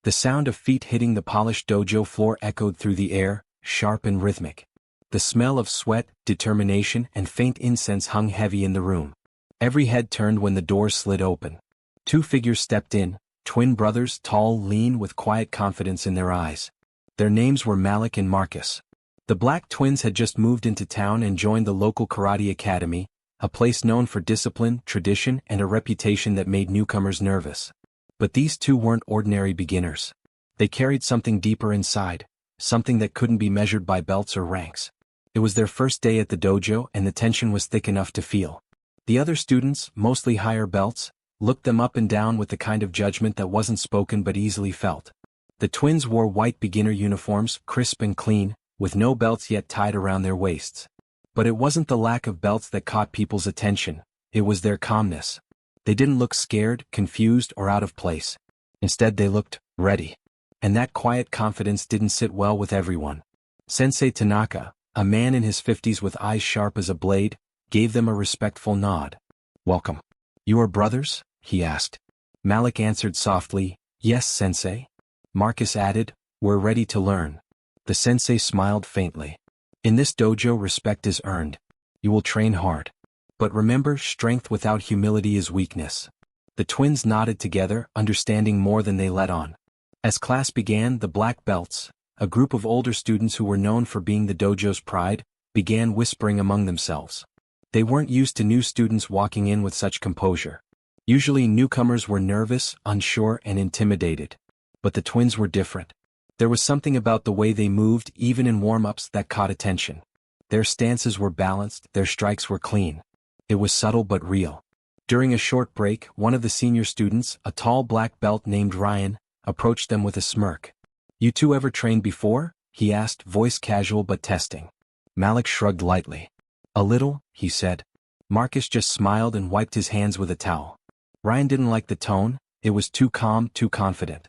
The sound of feet hitting the polished dojo floor echoed through the air, sharp and rhythmic. The smell of sweat, determination, and faint incense hung heavy in the room. Every head turned when the doors slid open. Two figures stepped in, twin brothers, tall, lean, with quiet confidence in their eyes. Their names were Malik and Marcus. The black twins had just moved into town and joined the local karate academy, a place known for discipline, tradition, and a reputation that made newcomers nervous. But these two weren't ordinary beginners. They carried something deeper inside, something that couldn't be measured by belts or ranks. It was their first day at the dojo, and the tension was thick enough to feel. The other students, mostly higher belts, looked them up and down with the kind of judgment that wasn't spoken but easily felt. The twins wore white beginner uniforms, crisp and clean, with no belts yet tied around their waists. But it wasn't the lack of belts that caught people's attention, it was their calmness. They didn't look scared, confused, or out of place. Instead they looked ready. And that quiet confidence didn't sit well with everyone. Sensei Tanaka, a man in his 50s with eyes sharp as a blade, gave them a respectful nod. "Welcome. You are brothers?" he asked. Malik answered softly, "Yes, sensei." Marcus added, "We're ready to learn." The sensei smiled faintly. "In this dojo respect is earned. You will train hard. But remember, strength without humility is weakness." The twins nodded together, understanding more than they let on. As class began, the black belts, a group of older students who were known for being the dojo's pride, began whispering among themselves. They weren't used to new students walking in with such composure. Usually newcomers were nervous, unsure, and intimidated. But the twins were different. There was something about the way they moved, even in warm-ups, that caught attention. Their stances were balanced, their strikes were clean. It was subtle but real. During a short break, one of the senior students, a tall black belt named Ryan, approached them with a smirk. "You two ever trained before?" he asked, voice casual but testing. Malik shrugged lightly. "A little," he said. Marcus just smiled and wiped his hands with a towel. Ryan didn't like the tone, it was too calm, too confident.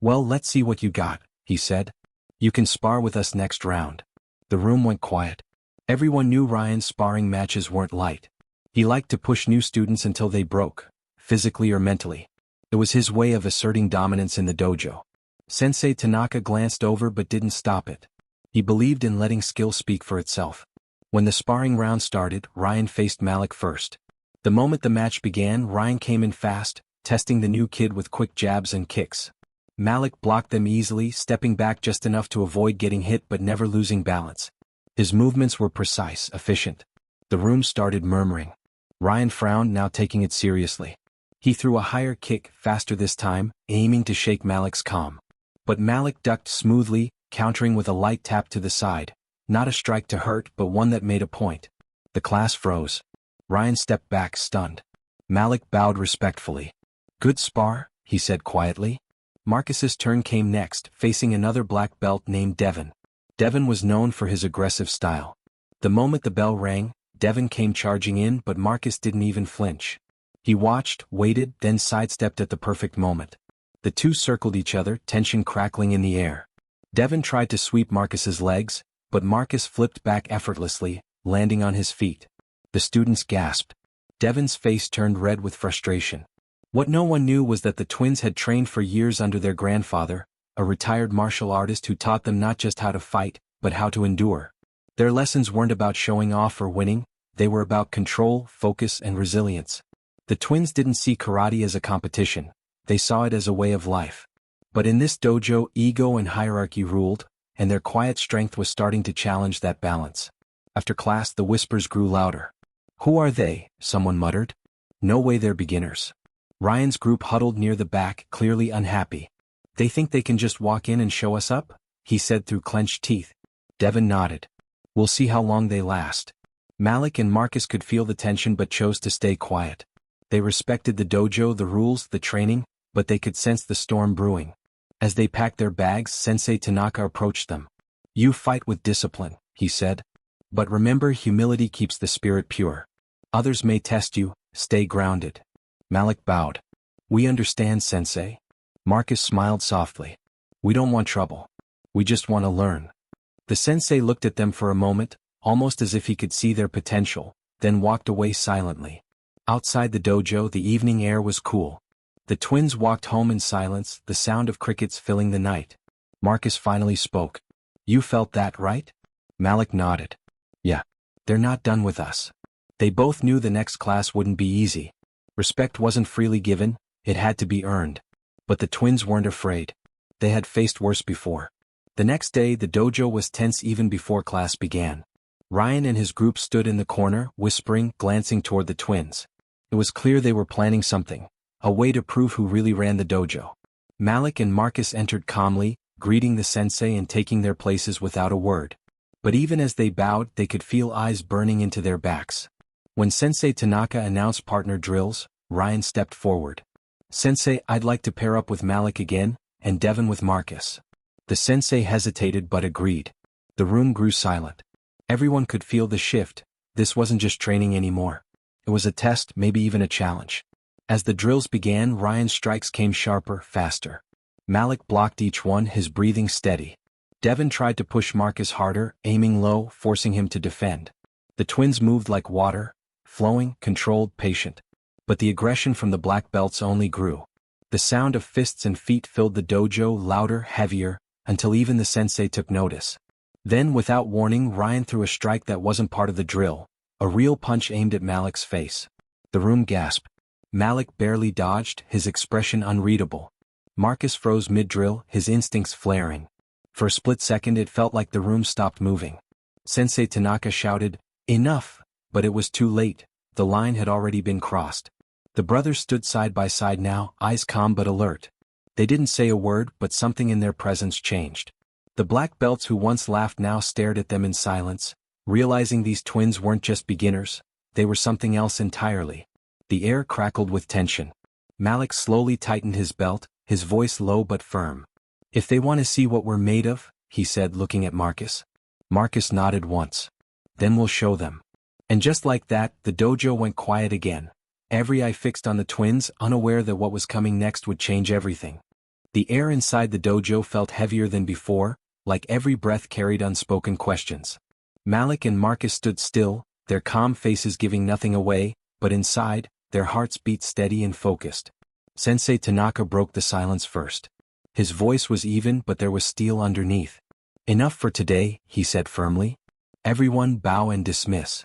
"Well, let's see what you got," he said. "You can spar with us next round." The room went quiet. Everyone knew Ryan's sparring matches weren't light. He liked to push new students until they broke, physically or mentally. It was his way of asserting dominance in the dojo. Sensei Tanaka glanced over but didn't stop it. He believed in letting skill speak for itself. When the sparring round started, Ryan faced Malik first. The moment the match began, Ryan came in fast, testing the new kid with quick jabs and kicks. Malik blocked them easily, stepping back just enough to avoid getting hit but never losing balance. His movements were precise, efficient. The room started murmuring. Ryan frowned, now taking it seriously. He threw a higher kick, faster this time, aiming to shake Malik's calm. But Malik ducked smoothly, countering with a light tap to the side. Not a strike to hurt, but one that made a point. The class froze. Ryan stepped back, stunned. Malik bowed respectfully. "Good spar," he said quietly. Marcus's turn came next, facing another black belt named Devin. Devin was known for his aggressive style. The moment the bell rang, Devin came charging in, but Marcus didn't even flinch. He watched, waited, then sidestepped at the perfect moment. The two circled each other, tension crackling in the air. Devin tried to sweep Marcus's legs, but Marcus flipped back effortlessly, landing on his feet. The students gasped. Devin's face turned red with frustration. What no one knew was that the twins had trained for years under their grandfather, a retired martial artist who taught them not just how to fight, but how to endure. Their lessons weren't about showing off or winning, they were about control, focus, and resilience. The twins didn't see karate as a competition, they saw it as a way of life. But in this dojo, ego and hierarchy ruled, and their quiet strength was starting to challenge that balance. After class, the whispers grew louder. "Who are they?" someone muttered. "No way, they're beginners." Ryan's group huddled near the back, clearly unhappy. "They think they can just walk in and show us up?" he said through clenched teeth. Devin nodded. "We'll see how long they last." Malik and Marcus could feel the tension but chose to stay quiet. They respected the dojo, the rules, the training, but they could sense the storm brewing. As they packed their bags, Sensei Tanaka approached them. "You fight with discipline," he said. "But remember, humility keeps the spirit pure. Others may test you, stay grounded." Malik bowed. "We understand, Sensei." Marcus smiled softly. "We don't want trouble. We just want to learn." The sensei looked at them for a moment, almost as if he could see their potential, then walked away silently. Outside the dojo, the evening air was cool. The twins walked home in silence, the sound of crickets filling the night. Marcus finally spoke. "You felt that, right?" Malik nodded. "Yeah. They're not done with us." They both knew the next class wouldn't be easy. Respect wasn't freely given, it had to be earned. But the twins weren't afraid. They had faced worse before. The next day the dojo was tense even before class began. Ryan and his group stood in the corner, whispering, glancing toward the twins. It was clear they were planning something, a way to prove who really ran the dojo. Malik and Marcus entered calmly, greeting the sensei and taking their places without a word. But even as they bowed, they could feel eyes burning into their backs. When Sensei Tanaka announced partner drills, Ryan stepped forward. "Sensei, I'd like to pair up with Malik again, and Devin with Marcus." The sensei hesitated but agreed. The room grew silent. Everyone could feel the shift. This wasn't just training anymore. It was a test, maybe even a challenge. As the drills began, Ryan's strikes came sharper, faster. Malik blocked each one, his breathing steady. Devin tried to push Marcus harder, aiming low, forcing him to defend. The twins moved like water, flowing, controlled, patient. But the aggression from the black belts only grew. The sound of fists and feet filled the dojo, louder, heavier, until even the sensei took notice. Then, without warning, Ryan threw a strike that wasn't part of the drill, a real punch aimed at Malik's face. The room gasped. Malik barely dodged, his expression unreadable. Marcus froze mid-drill, his instincts flaring. For a split second it felt like the room stopped moving. Sensei Tanaka shouted, "Enough!" But it was too late. The line had already been crossed. The brothers stood side by side now, eyes calm but alert. They didn't say a word, but something in their presence changed. The black belts who once laughed now stared at them in silence, realizing these twins weren't just beginners, they were something else entirely. The air crackled with tension. Malik slowly tightened his belt, his voice low but firm. "If they want to see what we're made of," he said, looking at Marcus. Marcus nodded once. "Then we'll show them." And just like that, the dojo went quiet again. Every eye fixed on the twins, unaware that what was coming next would change everything. The air inside the dojo felt heavier than before, like every breath carried unspoken questions. Malik and Marcus stood still, their calm faces giving nothing away, but inside, their hearts beat steady and focused. Sensei Tanaka broke the silence first. His voice was even, but there was steel underneath. "Enough for today," he said firmly. "Everyone bow and dismiss."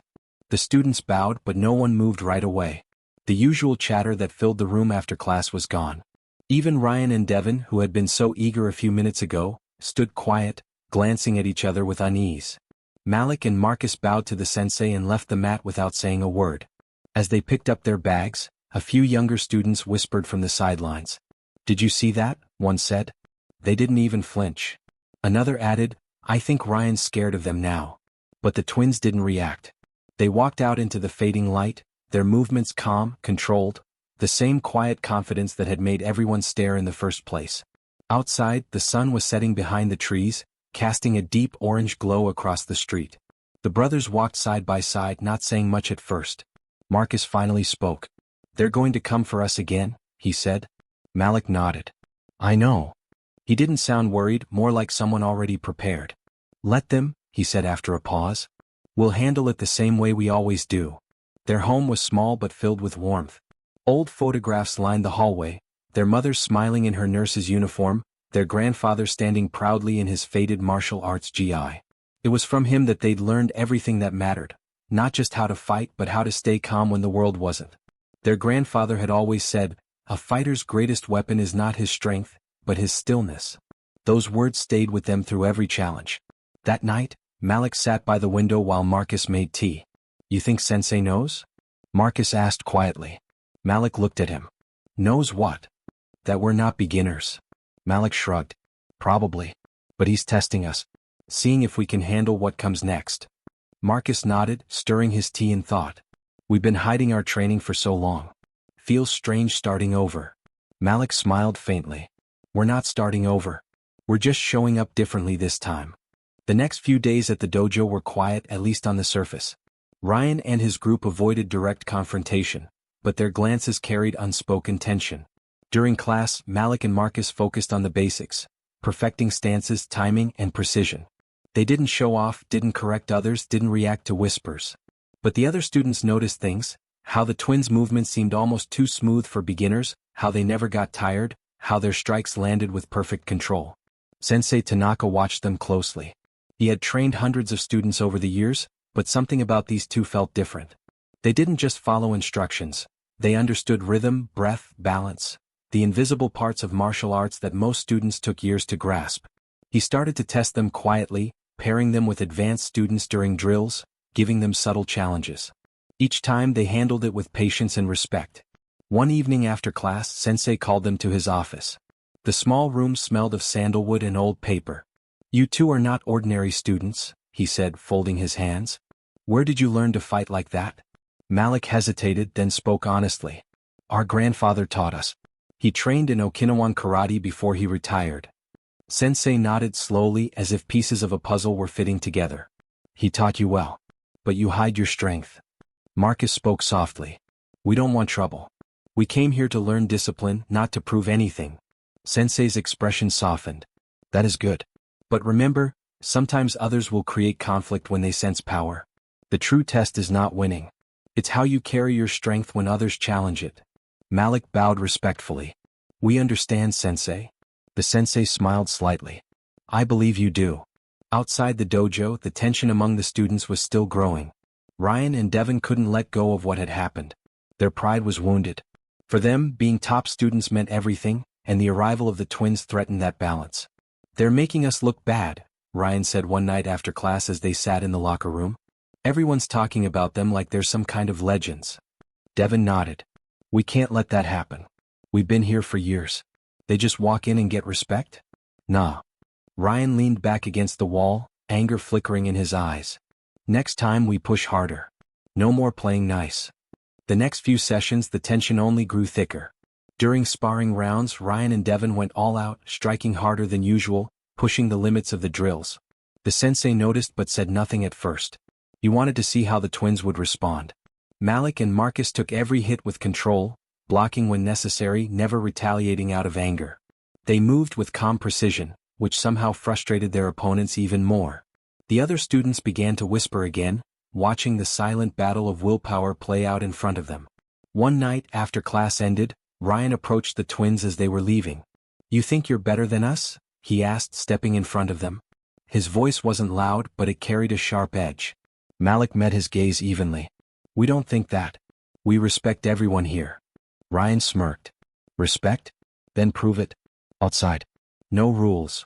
The students bowed, but no one moved right away. The usual chatter that filled the room after class was gone. Even Ryan and Devin, who had been so eager a few minutes ago, stood quiet, glancing at each other with unease. Malik and Marcus bowed to the sensei and left the mat without saying a word. As they picked up their bags, a few younger students whispered from the sidelines. "Did you see that?" one said. They didn't even flinch. Another added, "I think Ryan's scared of them now." But the twins didn't react. They walked out into the fading light, their movements calm, controlled, the same quiet confidence that had made everyone stare in the first place. Outside, the sun was setting behind the trees, casting a deep orange glow across the street. The brothers walked side by side, not saying much at first. Marcus finally spoke. "They're going to come for us again," he said. Malik nodded. "I know." He didn't sound worried, more like someone already prepared. "Let them," he said after a pause. "We'll handle it the same way we always do." Their home was small but filled with warmth. Old photographs lined the hallway, their mother smiling in her nurse's uniform, their grandfather standing proudly in his faded martial arts GI. It was from him that they'd learned everything that mattered, not just how to fight but how to stay calm when the world wasn't. Their grandfather had always said, "A fighter's greatest weapon is not his strength, but his stillness." Those words stayed with them through every challenge. That night, Malik sat by the window while Marcus made tea. "You think Sensei knows?" Marcus asked quietly. Malik looked at him. "Knows what?" "That we're not beginners." Malik shrugged. "Probably. But he's testing us. Seeing if we can handle what comes next." Marcus nodded, stirring his tea in thought. "We've been hiding our training for so long. Feels strange starting over." Malik smiled faintly. "We're not starting over. We're just showing up differently this time." The next few days at the dojo were quiet, at least on the surface. Ryan and his group avoided direct confrontation, but their glances carried unspoken tension. During class, Malik and Marcus focused on the basics, perfecting stances, timing, and precision. They didn't show off, didn't correct others, didn't react to whispers. But the other students noticed things, How the twins' movements seemed almost too smooth for beginners, how they never got tired, how their strikes landed with perfect control. Sensei Tanaka watched them closely. He had trained hundreds of students over the years, but something about these two felt different. They didn't just follow instructions. They understood rhythm, breath, balance, the invisible parts of martial arts that most students took years to grasp. He started to test them quietly, pairing them with advanced students during drills, giving them subtle challenges. Each time they handled it with patience and respect. One evening after class, Sensei called them to his office. The small room smelled of sandalwood and old paper. "You two are not ordinary students," he said, folding his hands. "Where did you learn to fight like that?" Malik hesitated, then spoke honestly. "Our grandfather taught us. He trained in Okinawan karate before he retired." Sensei nodded slowly as if pieces of a puzzle were fitting together. "He taught you well. But you hide your strength." Marcus spoke softly. "We don't want trouble. We came here to learn discipline, not to prove anything." Sensei's expression softened. "That is good. But remember, sometimes others will create conflict when they sense power. The true test is not winning. It's how you carry your strength when others challenge it." Malik bowed respectfully. "We understand, Sensei." The sensei smiled slightly. "I believe you do." Outside the dojo, the tension among the students was still growing. Ryan and Devin couldn't let go of what had happened. Their pride was wounded. For them, being top students meant everything, and the arrival of the twins threatened that balance. "They're making us look bad," Ryan said one night after class as they sat in the locker room. "Everyone's talking about them like they're some kind of legends." Devin nodded. "We can't let that happen. We've been here for years. They just walk in and get respect? Nah." Ryan leaned back against the wall, anger flickering in his eyes. "Next time we push harder. No more playing nice." The next few sessions the tension only grew thicker. During sparring rounds, Ryan and Devin went all out, striking harder than usual, pushing the limits of the drills. The sensei noticed but said nothing at first. He wanted to see how the twins would respond. Malik and Marcus took every hit with control, blocking when necessary, never retaliating out of anger. They moved with calm precision, which somehow frustrated their opponents even more. The other students began to whisper again, watching the silent battle of willpower play out in front of them. One night after class ended, Ryan approached the twins as they were leaving. "You think you're better than us?" he asked, stepping in front of them. His voice wasn't loud, but it carried a sharp edge. Malik met his gaze evenly. "We don't think that. We respect everyone here." Ryan smirked. "Respect? Then prove it. Outside. No rules."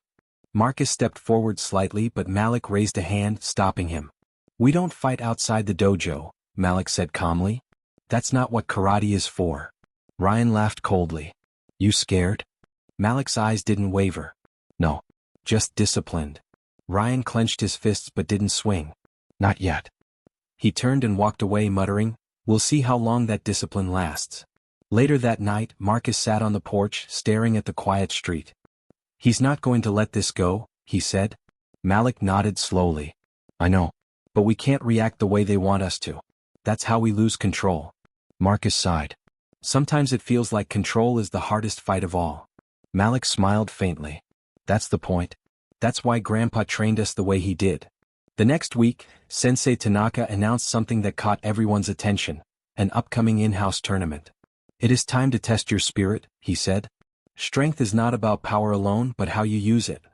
Marcus stepped forward slightly, but Malik raised a hand, stopping him. "We don't fight outside the dojo," Malik said calmly. "That's not what karate is for." Ryan laughed coldly. "You scared?" Malik's eyes didn't waver. "No. Just disciplined." Ryan clenched his fists but didn't swing. "Not yet." He turned and walked away, muttering, "We'll see how long that discipline lasts." Later that night, Marcus sat on the porch, staring at the quiet street. "He's not going to let this go," he said. Malik nodded slowly. "I know. But we can't react the way they want us to. That's how we lose control." Marcus sighed. "Sometimes it feels like control is the hardest fight of all." Malik smiled faintly. "That's the point. That's why Grandpa trained us the way he did." The next week, Sensei Tanaka announced something that caught everyone's attention: an upcoming in-house tournament. "It is time to test your spirit," he said. "Strength is not about power alone but how you use it."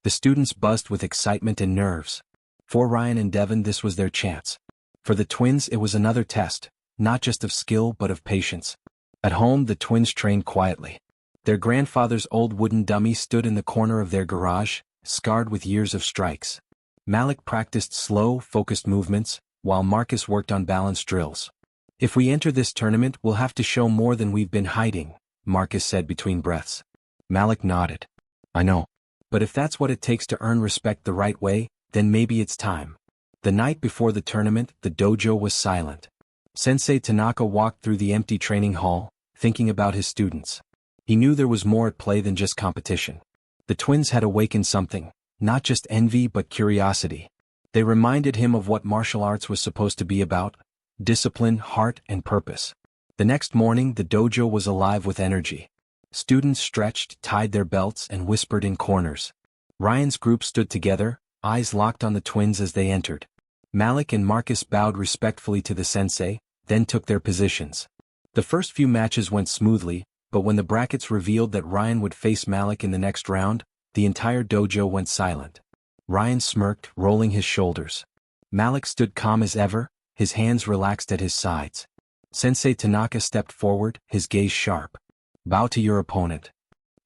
The students buzzed with excitement and nerves. For Ryan and Devin, this was their chance. For the twins, it was another test, not just of skill but of patience. At home, the twins trained quietly. Their grandfather's old wooden dummy stood in the corner of their garage, scarred with years of strikes. Malik practiced slow, focused movements, while Marcus worked on balance drills. "If we enter this tournament, we'll have to show more than we've been hiding," Marcus said between breaths. Malik nodded. "I know. But if that's what it takes to earn respect the right way, then maybe it's time." The night before the tournament, the dojo was silent. Sensei Tanaka walked through the empty training hall, thinking about his students. He knew there was more at play than just competition. The twins had awakened something, not just envy but curiosity. They reminded him of what martial arts was supposed to be about: discipline, heart, and purpose. The next morning, the dojo was alive with energy. Students stretched, tied their belts, and whispered in corners. Ryan's group stood together, eyes locked on the twins as they entered. Malik and Marcus bowed respectfully to the sensei, then took their positions. The first few matches went smoothly, but when the brackets revealed that Ryan would face Malik in the next round, the entire dojo went silent. Ryan smirked, rolling his shoulders. Malik stood calm as ever, his hands relaxed at his sides. Sensei Tanaka stepped forward, his gaze sharp. "Bow to your opponent."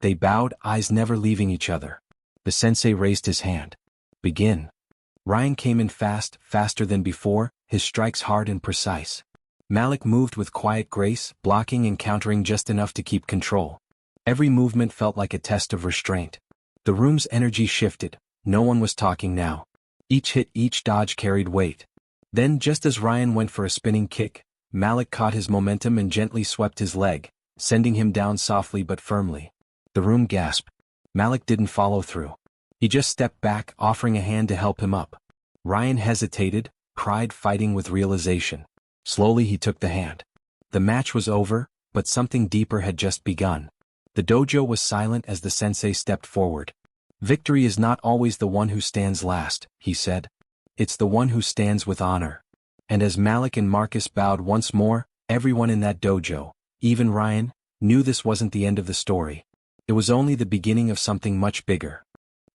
They bowed, eyes never leaving each other. The sensei raised his hand. "Begin." Ryan came in fast, faster than before, his strikes hard and precise. Malik moved with quiet grace, blocking and countering just enough to keep control. Every movement felt like a test of restraint. The room's energy shifted, no one was talking now. Each hit, each dodge carried weight. Then, just as Ryan went for a spinning kick, Malik caught his momentum and gently swept his leg, sending him down softly but firmly. The room gasped. Malik didn't follow through. He just stepped back, offering a hand to help him up. Ryan hesitated, pride fighting with realization. Slowly he took the hand. The match was over, but something deeper had just begun. The dojo was silent as the sensei stepped forward. "Victory is not always the one who stands last," he said. "It's the one who stands with honor." And as Malik and Marcus bowed once more, everyone in that dojo, even Ryan, knew this wasn't the end of the story. It was only the beginning of something much bigger.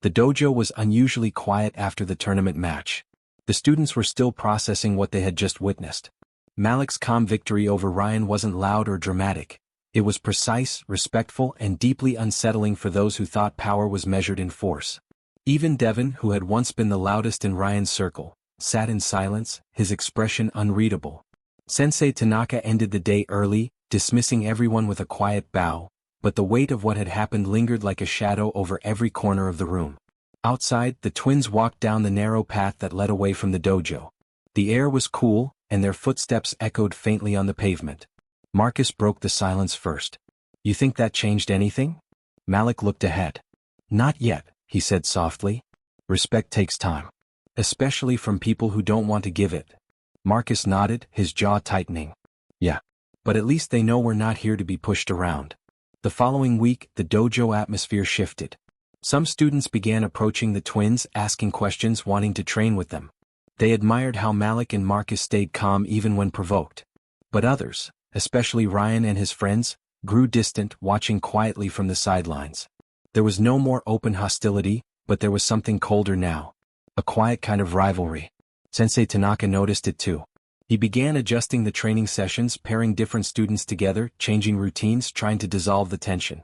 The dojo was unusually quiet after the tournament match. The students were still processing what they had just witnessed. Malik's calm victory over Ryan wasn't loud or dramatic. It was precise, respectful, and deeply unsettling for those who thought power was measured in force. Even Devon, who had once been the loudest in Ryan's circle, sat in silence, his expression unreadable. Sensei Tanaka ended the day early, dismissing everyone with a quiet bow, but the weight of what had happened lingered like a shadow over every corner of the room. Outside, the twins walked down the narrow path that led away from the dojo. The air was cool, and their footsteps echoed faintly on the pavement. Marcus broke the silence first. "You think that changed anything?" Malik looked ahead. "Not yet," he said softly. "Respect takes time. Especially from people who don't want to give it." Marcus nodded, his jaw tightening. "Yeah. But at least they know we're not here to be pushed around." The following week, the dojo atmosphere shifted. Some students began approaching the twins, asking questions, wanting to train with them. They admired how Malik and Marcus stayed calm even when provoked. But others, especially Ryan and his friends, grew distant, watching quietly from the sidelines. There was no more open hostility, but there was something colder now. A quiet kind of rivalry. Sensei Tanaka noticed it too. He began adjusting the training sessions, pairing different students together, changing routines, trying to dissolve the tension.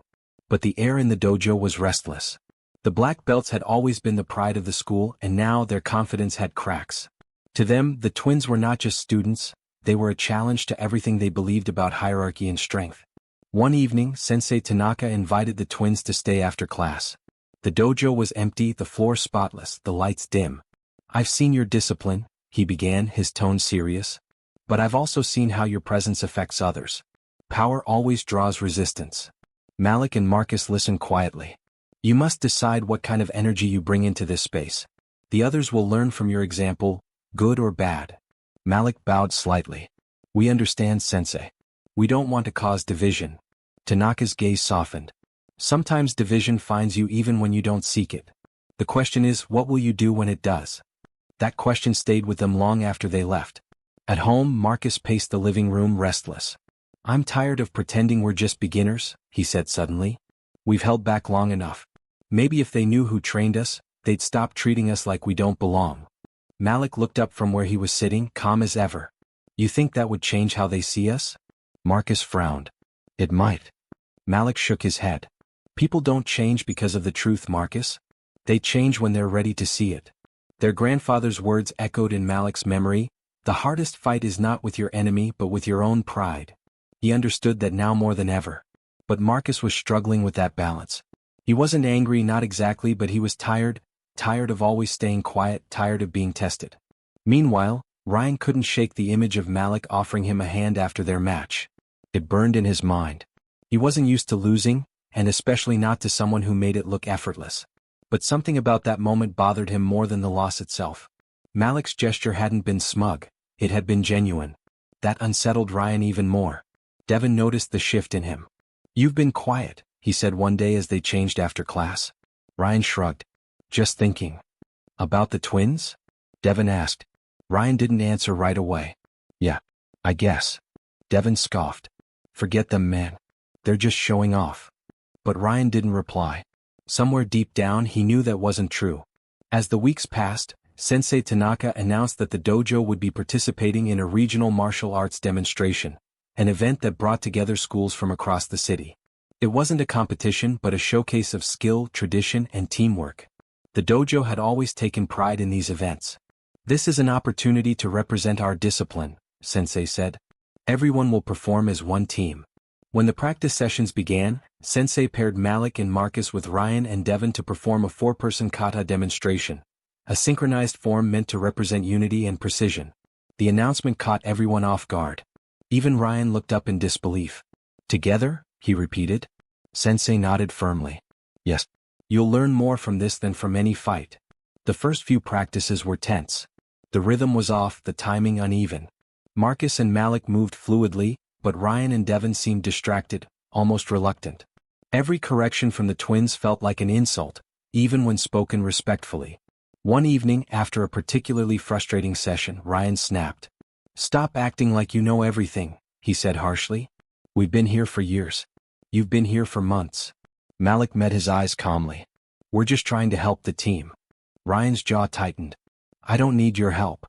But the air in the dojo was restless. The black belts had always been the pride of the school, and now their confidence had cracks. To them, the twins were not just students, they were a challenge to everything they believed about hierarchy and strength. One evening, Sensei Tanaka invited the twins to stay after class. The dojo was empty, the floor spotless, the lights dim. "I've seen your discipline," he began, his tone serious. "But I've also seen how your presence affects others. Power always draws resistance." Malik and Marcus listened quietly. "You must decide what kind of energy you bring into this space. The others will learn from your example, good or bad." Malik bowed slightly. "We understand, Sensei. We don't want to cause division." Tanaka's gaze softened. "Sometimes division finds you even when you don't seek it. The question is, what will you do when it does?" That question stayed with them long after they left. At home, Marcus paced the living room restless. "I'm tired of pretending we're just beginners," he said suddenly. "We've held back long enough. Maybe if they knew who trained us, they'd stop treating us like we don't belong." Malik looked up from where he was sitting, calm as ever. "You think that would change how they see us?" Marcus frowned. "It might." Malik shook his head. "People don't change because of the truth, Marcus. They change when they're ready to see it." Their grandfather's words echoed in Malik's memory. The hardest fight is not with your enemy but with your own pride. He understood that now more than ever. But Marcus was struggling with that balance. He wasn't angry, not exactly, but he was tired of always staying quiet, tired of being tested. Meanwhile, Ryan couldn't shake the image of Malik offering him a hand after their match. It burned in his mind. He wasn't used to losing, and especially not to someone who made it look effortless. But something about that moment bothered him more than the loss itself. Malik's gesture hadn't been smug, it had been genuine. That unsettled Ryan even more. Devon noticed the shift in him. "You've been quiet," he said one day as they changed after class. Ryan shrugged. "Just thinking." "About the twins?" Devon asked. Ryan didn't answer right away. "Yeah. I guess. Devin scoffed. Forget them, man. They're just showing off. But Ryan didn't reply. Somewhere deep down he knew that wasn't true. As the weeks passed, Sensei Tanaka announced that the dojo would be participating in a regional martial arts demonstration, an event that brought together schools from across the city. It wasn't a competition but a showcase of skill, tradition, and teamwork. The dojo had always taken pride in these events. This is an opportunity to represent our discipline, Sensei said. Everyone will perform as one team. When the practice sessions began, Sensei paired Malik and Marcus with Ryan and Devin to perform a 4-person kata demonstration, a synchronized form meant to represent unity and precision. The announcement caught everyone off guard. Even Ryan looked up in disbelief. Together? He repeated. Sensei nodded firmly. Yes. You'll learn more from this than from any fight. The first few practices were tense. The rhythm was off, the timing uneven. Marcus and Malik moved fluidly, but Ryan and Devin seemed distracted, almost reluctant. Every correction from the twins felt like an insult, even when spoken respectfully. One evening, after a particularly frustrating session, Ryan snapped. Stop acting like you know everything, he said harshly. We've been here for years. You've been here for months. Malik met his eyes calmly. We're just trying to help the team. Ryan's jaw tightened. I don't need your help.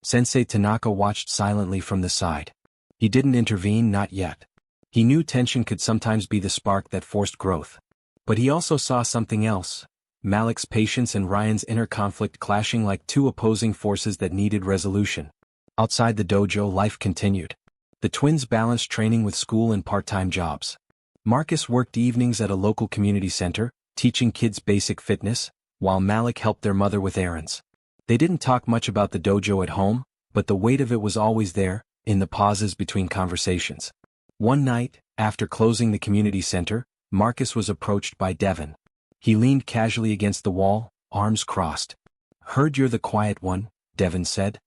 Sensei Tanaka watched silently from the side. He didn't intervene, not yet. He knew tension could sometimes be the spark that forced growth. But he also saw something else. Malik's patience and Ryan's inner conflict clashing like two opposing forces that needed resolution. Outside the dojo, life continued. The twins balanced training with school and part-time jobs. Marcus worked evenings at a local community center, teaching kids basic fitness, while Malik helped their mother with errands. They didn't talk much about the dojo at home, but the weight of it was always there, in the pauses between conversations. One night, after closing the community center, Marcus was approached by Devin. He leaned casually against the wall, arms crossed. Heard you're the quiet one, Devin said.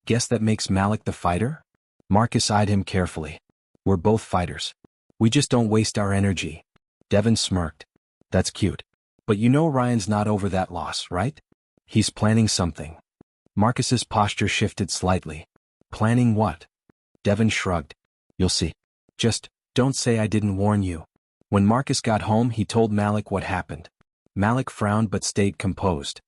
Guess that makes Malik the fighter? Marcus eyed him carefully. We're both fighters. We just don't waste our energy. Devin smirked. That's cute. But you know Ryan's not over that loss, right? He's planning something. Marcus's posture shifted slightly. Planning what? Devin shrugged. You'll see. Just, don't say I didn't warn you. When Marcus got home he told Malik what happened. Malik frowned but stayed composed.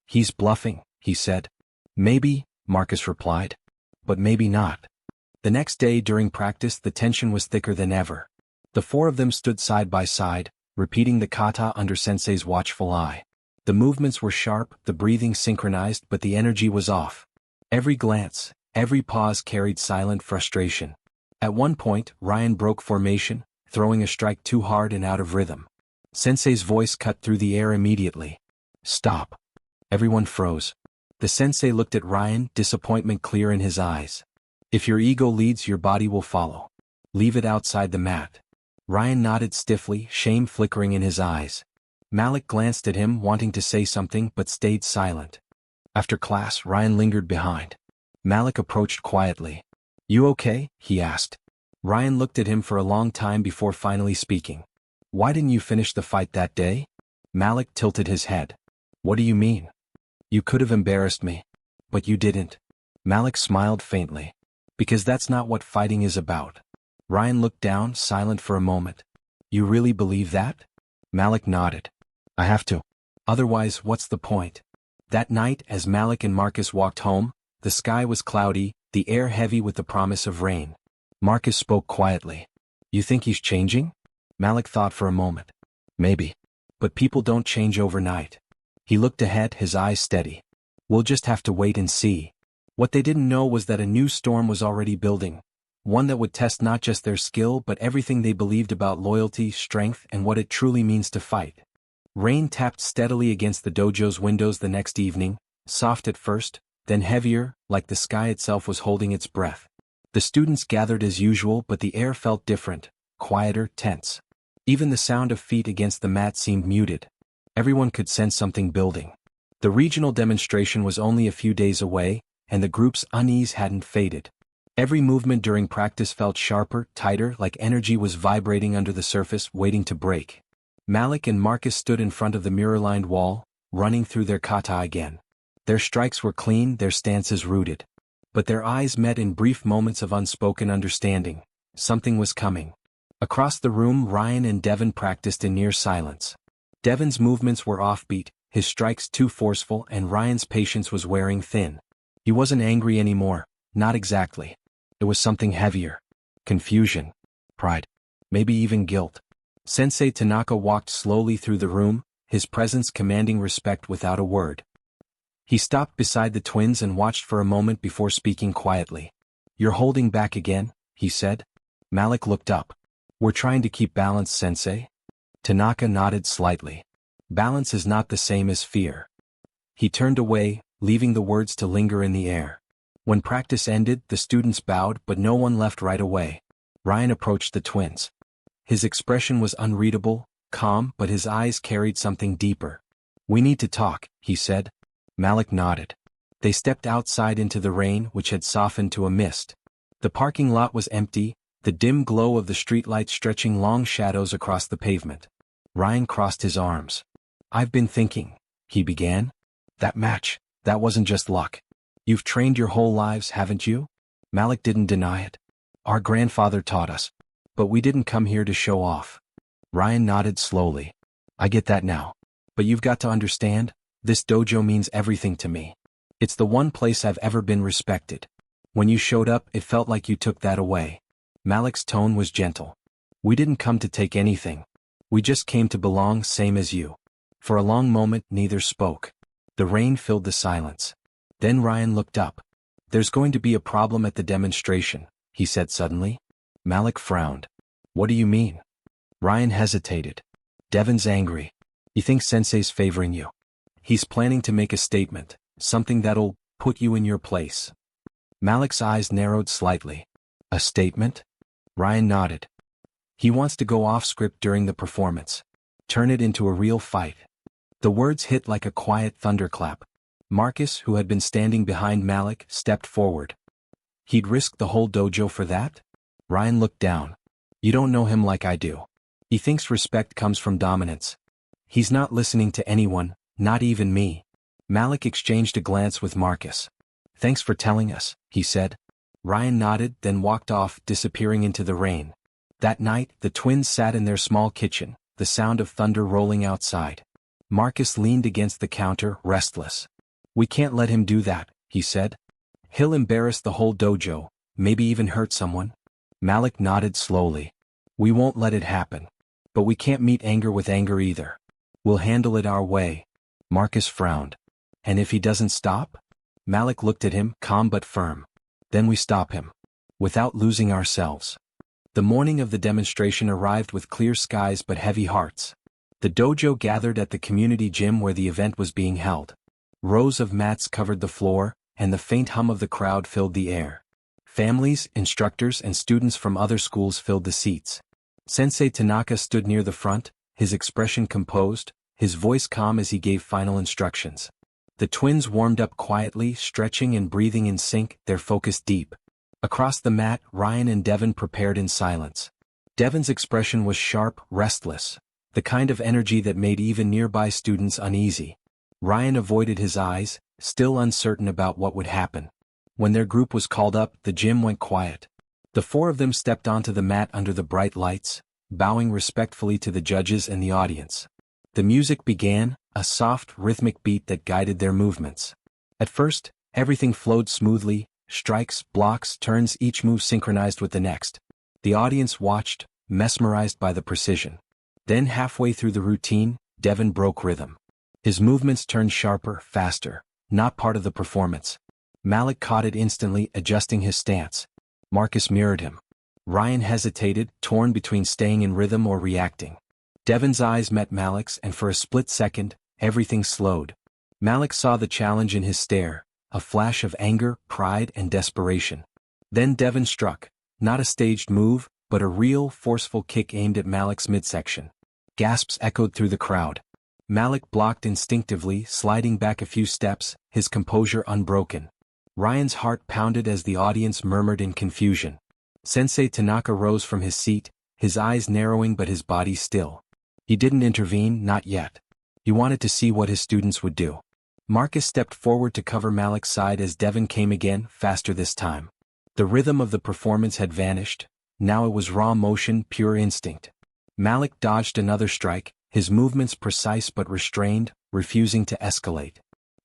He's bluffing, he said. Maybe, Marcus replied. But maybe not. The next day during practice the tension was thicker than ever. The four of them stood side by side, repeating the kata under Sensei's watchful eye. The movements were sharp, the breathing synchronized, but the energy was off. Every glance, every pause carried silent frustration. At one point, Ryan broke formation, throwing a strike too hard and out of rhythm. Sensei's voice cut through the air immediately. Stop. Everyone froze. The sensei looked at Ryan, disappointment clear in his eyes. If your ego leads, your body will follow. Leave it outside the mat. Ryan nodded stiffly, shame flickering in his eyes. Malik glanced at him, wanting to say something, but stayed silent. After class, Ryan lingered behind. Malik approached quietly. You okay? He asked. Ryan looked at him for a long time before finally speaking. Why didn't you finish the fight that day? Malik tilted his head. What do you mean? You could have embarrassed me. But you didn't. Malik smiled faintly. Because that's not what fighting is about. Ryan looked down, silent for a moment. You really believe that? Malik nodded. I have to. Otherwise, what's the point? That night, as Malik and Marcus walked home, the sky was cloudy, the air heavy with the promise of rain. Marcus spoke quietly. You think he's changing? Malik thought for a moment. Maybe. But people don't change overnight. He looked ahead, his eyes steady. We'll just have to wait and see. What they didn't know was that a new storm was already building. One that would test not just their skill but everything they believed about loyalty, strength, and what it truly means to fight. Rain tapped steadily against the dojo's windows the next evening, soft at first, then heavier, like the sky itself was holding its breath. The students gathered as usual, but the air felt different, quieter, tense. Even the sound of feet against the mat seemed muted. Everyone could sense something building. The regional demonstration was only a few days away, and the group's unease hadn't faded. Every movement during practice felt sharper, tighter, like energy was vibrating under the surface, waiting to break. Malik and Marcus stood in front of the mirror-lined wall, running through their kata again. Their strikes were clean, their stances rooted. but their eyes met in brief moments of unspoken understanding. Something was coming. Across the room, Ryan and Devin practiced in near silence. Devin's movements were offbeat, his strikes too forceful, and Ryan's patience was wearing thin. He wasn't angry anymore, not exactly. It was something heavier. Confusion. Pride. Maybe even guilt. Sensei Tanaka walked slowly through the room, his presence commanding respect without a word. He stopped beside the twins and watched for a moment before speaking quietly. "You're holding back again," he said. Malik looked up. "We're trying to keep balance, Sensei." Tanaka nodded slightly. "Balance is not the same as fear." He turned away, leaving the words to linger in the air. When practice ended, the students bowed, but no one left right away. Ryan approached the twins. His expression was unreadable, calm, but his eyes carried something deeper. "We need to talk," he said. Malik nodded. They stepped outside into the rain, which had softened to a mist. The parking lot was empty, the dim glow of the streetlights stretching long shadows across the pavement. Ryan crossed his arms. "I've been thinking," he began. "That match, that wasn't just luck. You've trained your whole lives, haven't you?" Malik didn't deny it. "Our grandfather taught us. But we didn't come here to show off." Ryan nodded slowly. "I get that now. But you've got to understand, this dojo means everything to me. It's the one place I've ever been respected. When you showed up, it felt like you took that away." Malik's tone was gentle. "We didn't come to take anything. We just came to belong, same as you." For a long moment, neither spoke. The rain filled the silence. Then Ryan looked up. "There's going to be a problem at the demonstration," he said suddenly. Malik frowned. "What do you mean?" Ryan hesitated. "Devin's angry. He thinks Sensei's favoring you. He's planning to make a statement, something that'll put you in your place." Malik's eyes narrowed slightly. "A statement?" Ryan nodded. "He wants to go off script during the performance. Turn it into a real fight." The words hit like a quiet thunderclap. Marcus, who had been standing behind Malik, stepped forward. "He'd risk the whole dojo for that?" Ryan looked down. "You don't know him like I do. He thinks respect comes from dominance. He's not listening to anyone, not even me." Malik exchanged a glance with Marcus. "Thanks for telling us," he said. Ryan nodded, then walked off, disappearing into the rain. That night, the twins sat in their small kitchen, the sound of thunder rolling outside. Marcus leaned against the counter, restless. "We can't let him do that," he said. "He'll embarrass the whole dojo, maybe even hurt someone." Malik nodded slowly. "We won't let it happen. But we can't meet anger with anger either. We'll handle it our way." Marcus frowned. "And if he doesn't stop?" Malik looked at him, calm but firm. "Then we stop him. Without losing ourselves." The morning of the demonstration arrived with clear skies but heavy hearts. The dojo gathered at the community gym where the event was being held. Rows of mats covered the floor, and the faint hum of the crowd filled the air. Families, instructors, and students from other schools filled the seats. Sensei Tanaka stood near the front, his expression composed, his voice calm as he gave final instructions. The twins warmed up quietly, stretching and breathing in sync, their focus deep. Across the mat, Ryan and Devin prepared in silence. Devin's expression was sharp, restless, the kind of energy that made even nearby students uneasy. Ryan avoided his eyes, still uncertain about what would happen. When their group was called up, the gym went quiet. The four of them stepped onto the mat under the bright lights, bowing respectfully to the judges and the audience. The music began, a soft, rhythmic beat that guided their movements. At first, everything flowed smoothly, strikes, blocks, turns, each move synchronized with the next. The audience watched, mesmerized by the precision. Then halfway through the routine, Devin broke rhythm. His movements turned sharper, faster, not part of the performance. Malik caught it instantly, adjusting his stance. Marcus mirrored him. Ryan hesitated, torn between staying in rhythm or reacting. Devin's eyes met Malik's, and for a split second, everything slowed. Malik saw the challenge in his stare, a flash of anger, pride, and desperation. Then Devin struck, not a staged move, but a real, forceful kick aimed at Malik's midsection. Gasps echoed through the crowd. Malik blocked instinctively, sliding back a few steps, his composure unbroken. Ryan's heart pounded as the audience murmured in confusion. Sensei Tanaka rose from his seat, his eyes narrowing but his body still. He didn't intervene, not yet. He wanted to see what his students would do. Marcus stepped forward to cover Malik's side as Devon came again, faster this time. The rhythm of the performance had vanished, now it was raw motion, pure instinct. Malik dodged another strike, his movements precise but restrained, refusing to escalate.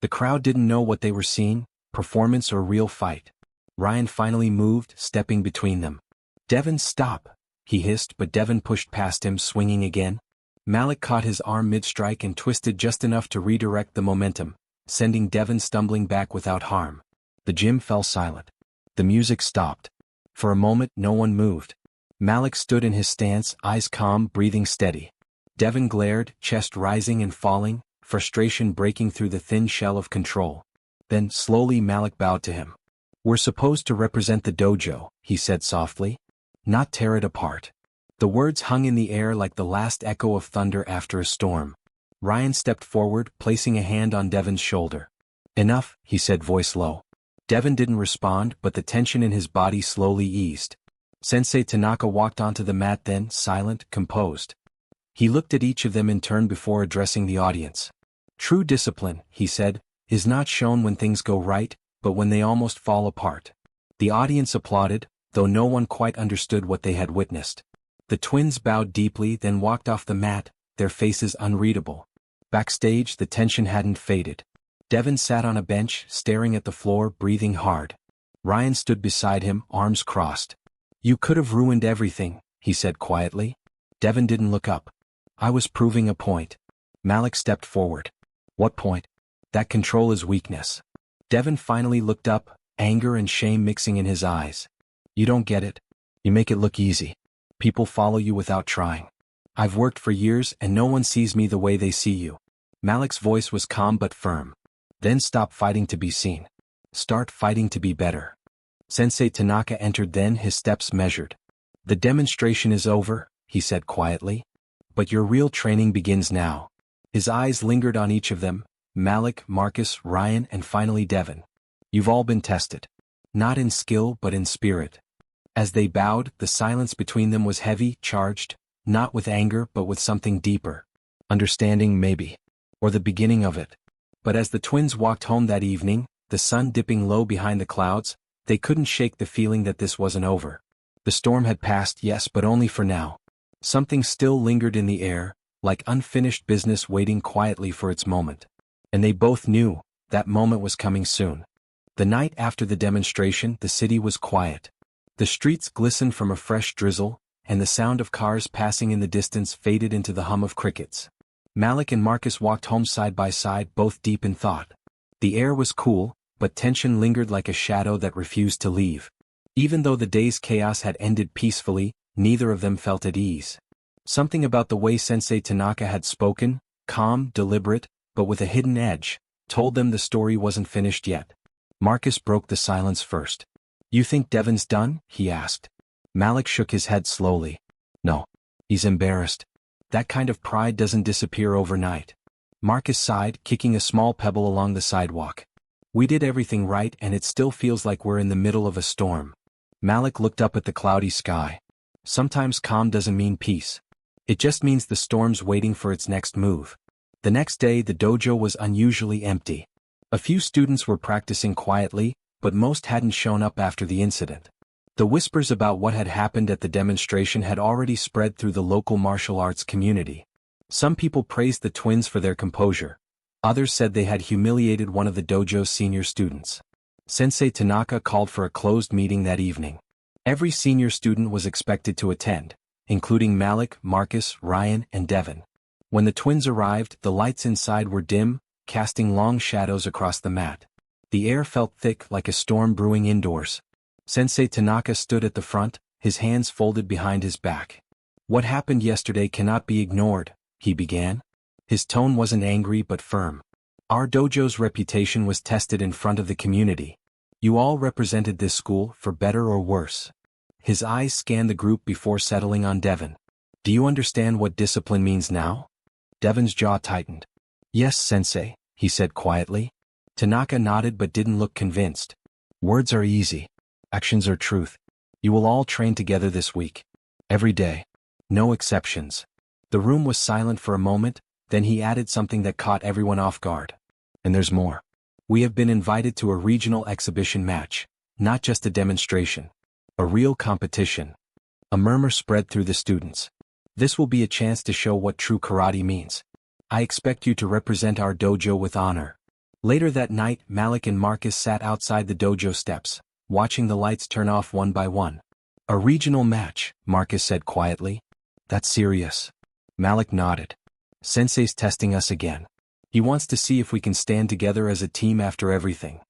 The crowd didn't know what they were seeing, performance or real fight. Ryan finally moved, stepping between them. "Devon, stop," he hissed, but Devon pushed past him, swinging again. Malik caught his arm mid-strike and twisted just enough to redirect the momentum, sending Devon stumbling back without harm. The gym fell silent. The music stopped. For a moment no one moved. Malik stood in his stance, eyes calm, breathing steady. Devon glared, chest rising and falling, frustration breaking through the thin shell of control. Then, slowly Malik bowed to him. "We're supposed to represent the dojo," he said softly. "Not tear it apart." The words hung in the air like the last echo of thunder after a storm. Ryan stepped forward, placing a hand on Devon's shoulder. "Enough," he said, voice low. Devon didn't respond, but the tension in his body slowly eased. Sensei Tanaka walked onto the mat then, silent, composed. He looked at each of them in turn before addressing the audience. "True discipline," he said, "is not shown when things go right, but when they almost fall apart." The audience applauded, though no one quite understood what they had witnessed. The twins bowed deeply, then walked off the mat, their faces unreadable. Backstage, the tension hadn't faded. Devon sat on a bench, staring at the floor, breathing hard. Ryan stood beside him, arms crossed. "You could have ruined everything," he said quietly. Devon didn't look up. "I was proving a point." Malik stepped forward. "What point?" "That control is weakness." Devon finally looked up, anger and shame mixing in his eyes. "You don't get it. You make it look easy. People follow you without trying. I've worked for years and no one sees me the way they see you." Malik's voice was calm but firm. "Then stop fighting to be seen. Start fighting to be better." Sensei Tanaka entered then, his steps measured. "The demonstration is over," he said quietly. "But your real training begins now." His eyes lingered on each of them, Malik, Marcus, Ryan, and finally Devon. "You've all been tested. Not in skill but in spirit." As they bowed, the silence between them was heavy, charged, not with anger but with something deeper. Understanding maybe. Or the beginning of it. But as the twins walked home that evening, the sun dipping low behind the clouds, they couldn't shake the feeling that this wasn't over. The storm had passed, yes, but only for now. Something still lingered in the air, like unfinished business waiting quietly for its moment. And they both knew, that moment was coming soon. The night after the demonstration, the city was quiet. The streets glistened from a fresh drizzle, and the sound of cars passing in the distance faded into the hum of crickets. Malik and Marcus walked home side by side, both deep in thought. The air was cool, but tension lingered like a shadow that refused to leave. Even though the day's chaos had ended peacefully, neither of them felt at ease. Something about the way Sensei Tanaka had spoken, calm, deliberate, but with a hidden edge, told them the story wasn't finished yet. Marcus broke the silence first. "You think Devon's done?" he asked. Malik shook his head slowly. "No. He's embarrassed. That kind of pride doesn't disappear overnight." Marcus sighed, kicking a small pebble along the sidewalk. "We did everything right and it still feels like we're in the middle of a storm." Malik looked up at the cloudy sky. "Sometimes calm doesn't mean peace. It just means the storm's waiting for its next move." The next day the dojo was unusually empty. A few students were practicing quietly, but most hadn't shown up after the incident. The whispers about what had happened at the demonstration had already spread through the local martial arts community. Some people praised the twins for their composure. Others said they had humiliated one of the dojo's senior students. Sensei Tanaka called for a closed meeting that evening. Every senior student was expected to attend, including Malik, Marcus, Ryan, and Devon. When the twins arrived, the lights inside were dim, casting long shadows across the mat. The air felt thick like a storm brewing indoors. Sensei Tanaka stood at the front, his hands folded behind his back. "What happened yesterday cannot be ignored," he began. His tone wasn't angry but firm. "Our dojo's reputation was tested in front of the community. You all represented this school, for better or worse." His eyes scanned the group before settling on Devon. "Do you understand what discipline means now?" Devon's jaw tightened. "Yes, Sensei," he said quietly. Tanaka nodded but didn't look convinced. "Words are easy. Actions are truth. You will all train together this week. Every day. No exceptions." The room was silent for a moment, then he added something that caught everyone off guard. And there's more. We have been invited to a regional exhibition match, not just a demonstration. A real competition. A murmur spread through the students. This will be a chance to show what true karate means. I expect you to represent our dojo with honor. Later that night, Malik and Marcus sat outside the dojo steps, watching the lights turn off one by one. A regional match, Marcus said quietly. That's serious. Malik nodded. Sensei's testing us again. He wants to see if we can stand together as a team after everything.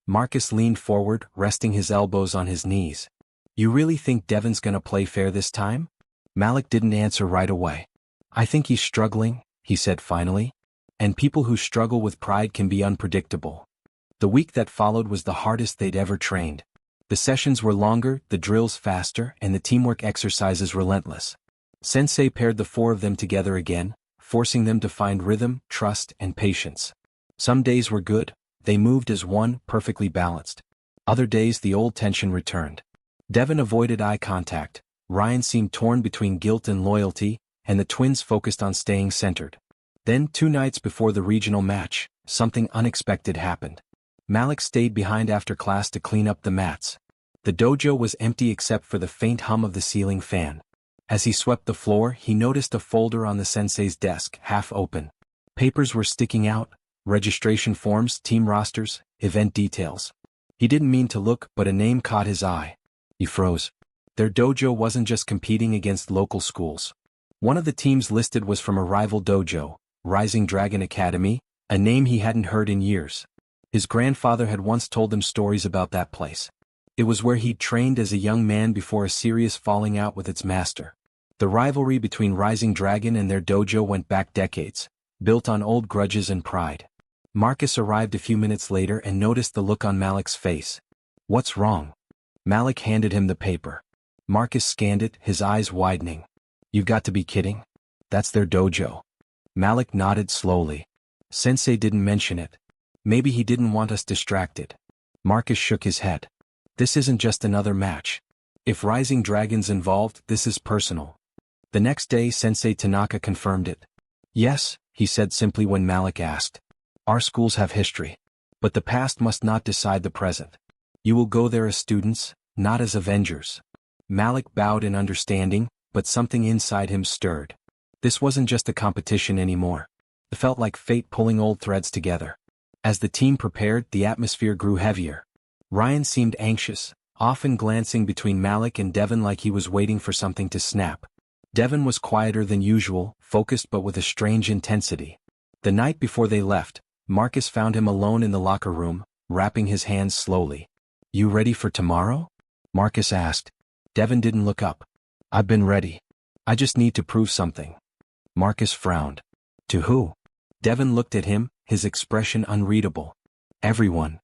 Marcus leaned forward, resting his elbows on his knees. You really think Devon's gonna play fair this time? Malik didn't answer right away. I think he's struggling, he said finally. And people who struggle with pride can be unpredictable. The week that followed was the hardest they'd ever trained. The sessions were longer, the drills faster, and the teamwork exercises relentless. Sensei paired the four of them together again, forcing them to find rhythm, trust, and patience. Some days were good, they moved as one, perfectly balanced. Other days the old tension returned. Devon avoided eye contact, Ryan seemed torn between guilt and loyalty, and the twins focused on staying centered. Then, 2 nights before the regional match, something unexpected happened. Malik stayed behind after class to clean up the mats. The dojo was empty except for the faint hum of the ceiling fan. As he swept the floor, he noticed a folder on the sensei's desk, half open. Papers were sticking out, registration forms, team rosters, event details. He didn't mean to look, but a name caught his eye. He froze. Their dojo wasn't just competing against local schools. One of the teams listed was from a rival dojo, Rising Dragon Academy, a name he hadn't heard in years. His grandfather had once told him stories about that place. It was where he'd trained as a young man before a serious falling out with its master. The rivalry between Rising Dragon and their dojo went back decades, built on old grudges and pride. Marcus arrived a few minutes later and noticed the look on Malik's face. What's wrong? Malik handed him the paper. Marcus scanned it, his eyes widening. You've got to be kidding. That's their dojo. Malik nodded slowly. Sensei didn't mention it. Maybe he didn't want us distracted. Marcus shook his head. This isn't just another match. If Rising Dragon's involved, this is personal. The next day, Sensei Tanaka confirmed it. Yes, he said simply when Malik asked. Our schools have history. But the past must not decide the present. You will go there as students, not as avengers. Malik bowed in understanding, but something inside him stirred. This wasn't just a competition anymore. It felt like fate pulling old threads together. As the team prepared, the atmosphere grew heavier. Ryan seemed anxious, often glancing between Malik and Devon like he was waiting for something to snap. Devon was quieter than usual, focused but with a strange intensity. The night before they left, Marcus found him alone in the locker room, wrapping his hands slowly. You ready for tomorrow? Marcus asked. Devon didn't look up. I've been ready. I just need to prove something. Marcus frowned. To who? Devon looked at him, his expression unreadable. Everyone.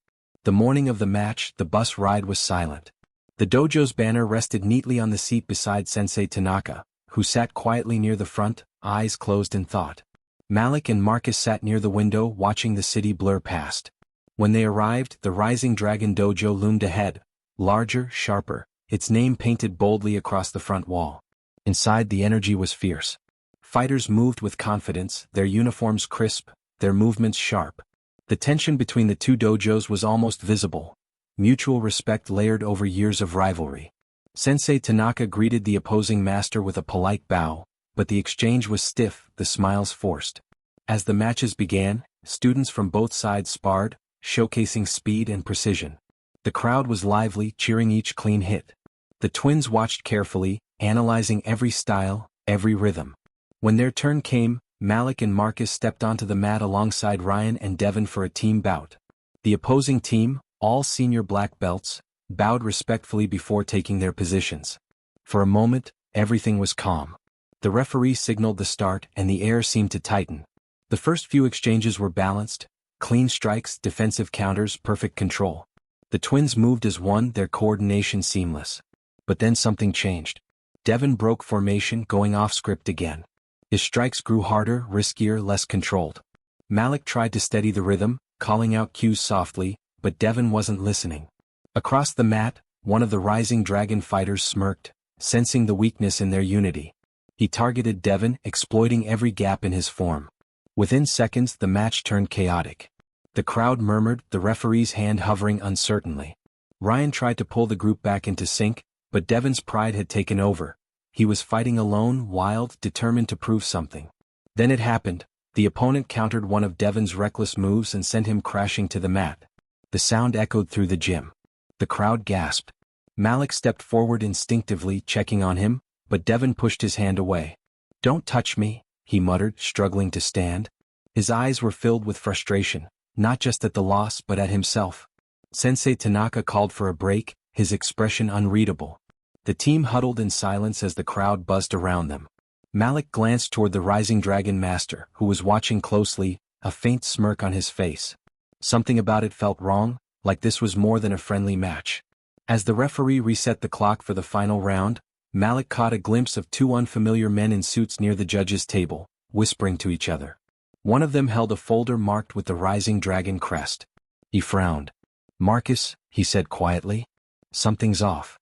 The morning of the match, the bus ride was silent. The dojo's banner rested neatly on the seat beside Sensei Tanaka, who sat quietly near the front, eyes closed in thought. Malik and Marcus sat near the window watching the city blur past. When they arrived, the Rising Dragon dojo loomed ahead, larger, sharper, its name painted boldly across the front wall. Inside, the energy was fierce. Fighters moved with confidence, their uniforms crisp, their movements sharp. The tension between the two dojos was almost visible, mutual respect layered over years of rivalry. Sensei Tanaka greeted the opposing master with a polite bow, but the exchange was stiff, the smiles forced. As the matches began, students from both sides sparred, showcasing speed and precision. The crowd was lively, cheering each clean hit. The twins watched carefully, analyzing every style, every rhythm. When their turn came, Malik and Marcus stepped onto the mat alongside Ryan and Devon for a team bout. The opposing team, all senior black belts, bowed respectfully before taking their positions. For a moment, everything was calm. The referee signaled the start and the air seemed to tighten. The first few exchanges were balanced, clean strikes, defensive counters, perfect control. The twins moved as one, their coordination seamless. But then something changed. Devon broke formation, going off script again. His strikes grew harder, riskier, less controlled. Malik tried to steady the rhythm, calling out cues softly, but Devon wasn't listening. Across the mat, one of the Rising Dragon fighters smirked, sensing the weakness in their unity. He targeted Devon, exploiting every gap in his form. Within seconds, the match turned chaotic. The crowd murmured, the referee's hand hovering uncertainly. Ryan tried to pull the group back into sync, but Devon's pride had taken over. He was fighting alone, wild, determined to prove something. Then it happened. The opponent countered one of Devon's reckless moves and sent him crashing to the mat. The sound echoed through the gym. The crowd gasped. Malik stepped forward instinctively, checking on him, but Devon pushed his hand away. "Don't touch me," he muttered, struggling to stand. His eyes were filled with frustration, not just at the loss but at himself. Sensei Tanaka called for a break, his expression unreadable. The team huddled in silence as the crowd buzzed around them. Malik glanced toward the Rising Dragon Master, who was watching closely, a faint smirk on his face. Something about it felt wrong, like this was more than a friendly match. As the referee reset the clock for the final round, Malik caught a glimpse of two unfamiliar men in suits near the judges' table, whispering to each other. One of them held a folder marked with the Rising Dragon crest. He frowned. "Marcus," he said quietly. "Something's off."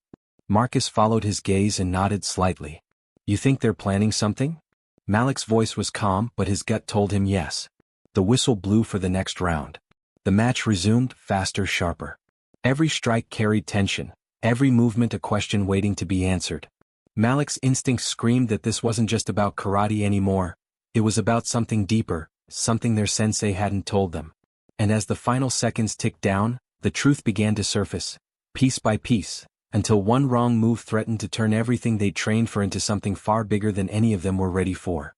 Marcus followed his gaze and nodded slightly. "You think they're planning something?" Malik's voice was calm, but his gut told him yes. The whistle blew for the next round. The match resumed, faster, sharper. Every strike carried tension, every movement a question waiting to be answered. Malik's instincts screamed that this wasn't just about karate anymore. It was about something deeper, something their sensei hadn't told them. And as the final seconds ticked down, the truth began to surface, piece by piece, until one wrong move threatened to turn everything they'd trained for into something far bigger than any of them were ready for.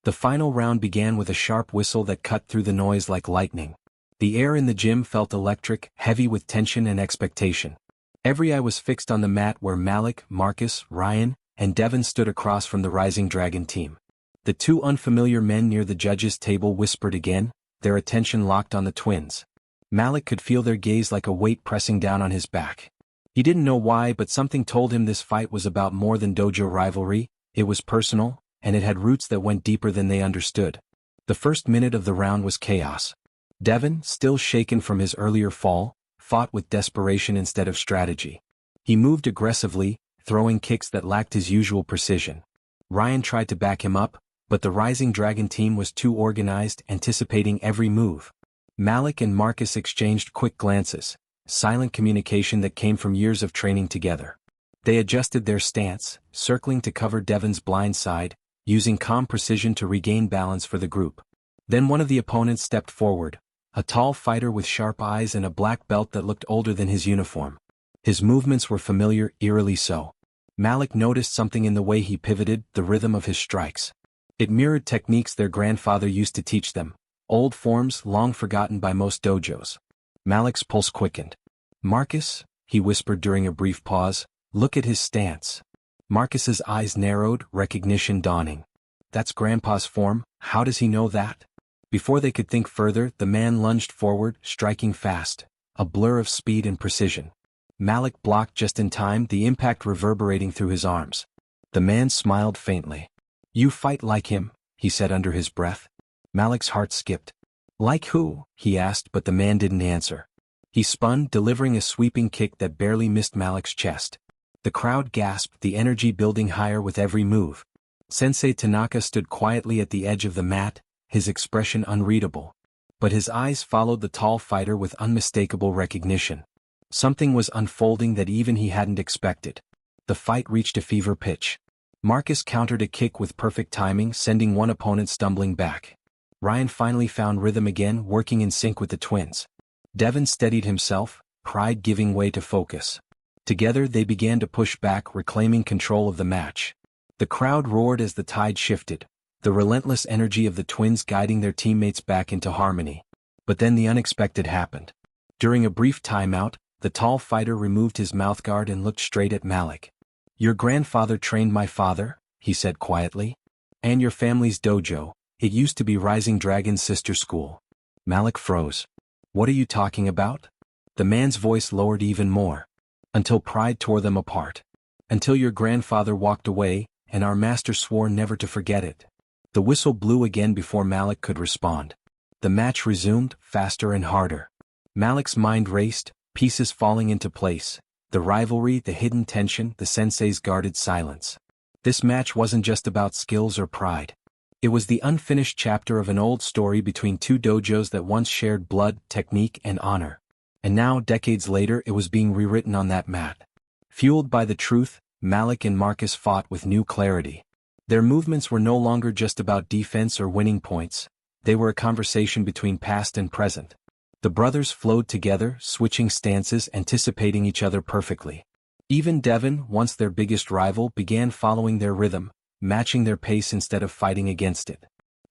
The final round began with a sharp whistle that cut through the noise like lightning. The air in the gym felt electric, heavy with tension and expectation. Every eye was fixed on the mat where Malik, Marcus, Ryan, and Devon stood across from the Rising Dragon team. The two unfamiliar men near the judges' table whispered again, their attention locked on the twins. Malik could feel their gaze like a weight pressing down on his back. He didn't know why, but something told him this fight was about more than dojo rivalry. It was personal, and it had roots that went deeper than they understood. The first minute of the round was chaos. Devon, still shaken from his earlier fall, fought with desperation instead of strategy. He moved aggressively, throwing kicks that lacked his usual precision. Ryan tried to back him up, but the Rising Dragon team was too organized, anticipating every move. Malik and Marcus exchanged quick glances, silent communication that came from years of training together. They adjusted their stance, circling to cover Devon's blind side, using calm precision to regain balance for the group. Then one of the opponents stepped forward, a tall fighter with sharp eyes and a black belt that looked older than his uniform. His movements were familiar, eerily so. Malik noticed something in the way he pivoted, the rhythm of his strikes. It mirrored techniques their grandfather used to teach them, old forms long forgotten by most dojos. Malik's pulse quickened. "Marcus," he whispered during a brief pause, "look at his stance." Marcus's eyes narrowed, recognition dawning. "That's Grandpa's form, how does he know that?" Before they could think further, the man lunged forward, striking fast, a blur of speed and precision. Malik blocked just in time, the impact reverberating through his arms. The man smiled faintly. "You fight like him," he said under his breath. Malik's heart skipped. "Like who?" he asked, but the man didn't answer. He spun, delivering a sweeping kick that barely missed Malik's chest. The crowd gasped, the energy building higher with every move. Sensei Tanaka stood quietly at the edge of the mat, his expression unreadable. But his eyes followed the tall fighter with unmistakable recognition. Something was unfolding that even he hadn't expected. The fight reached a fever pitch. Marcus countered a kick with perfect timing, sending one opponent stumbling back. Ryan finally found rhythm again, working in sync with the twins. Devon steadied himself, pride giving way to focus. Together they began to push back, reclaiming control of the match. The crowd roared as the tide shifted, the relentless energy of the twins guiding their teammates back into harmony. But then the unexpected happened. During a brief timeout, the tall fighter removed his mouthguard and looked straight at Malik. "Your grandfather trained my father," he said quietly. "And your family's dojo. It used to be Rising Dragon's sister school." Malik froze. "What are you talking about?" The man's voice lowered even more. "Until pride tore them apart. Until your grandfather walked away, and our master swore never to forget it." The whistle blew again before Malik could respond. The match resumed, faster and harder. Malik's mind raced, pieces falling into place. The rivalry, the hidden tension, the sensei's guarded silence. This match wasn't just about skills or pride. It was the unfinished chapter of an old story between two dojos that once shared blood, technique, and honor. And now, decades later, it was being rewritten on that mat. Fueled by the truth, Malik and Marcus fought with new clarity. Their movements were no longer just about defense or winning points, they were a conversation between past and present. The brothers flowed together, switching stances, anticipating each other perfectly. Even Devon, once their biggest rival, began following their rhythm, matching their pace instead of fighting against it.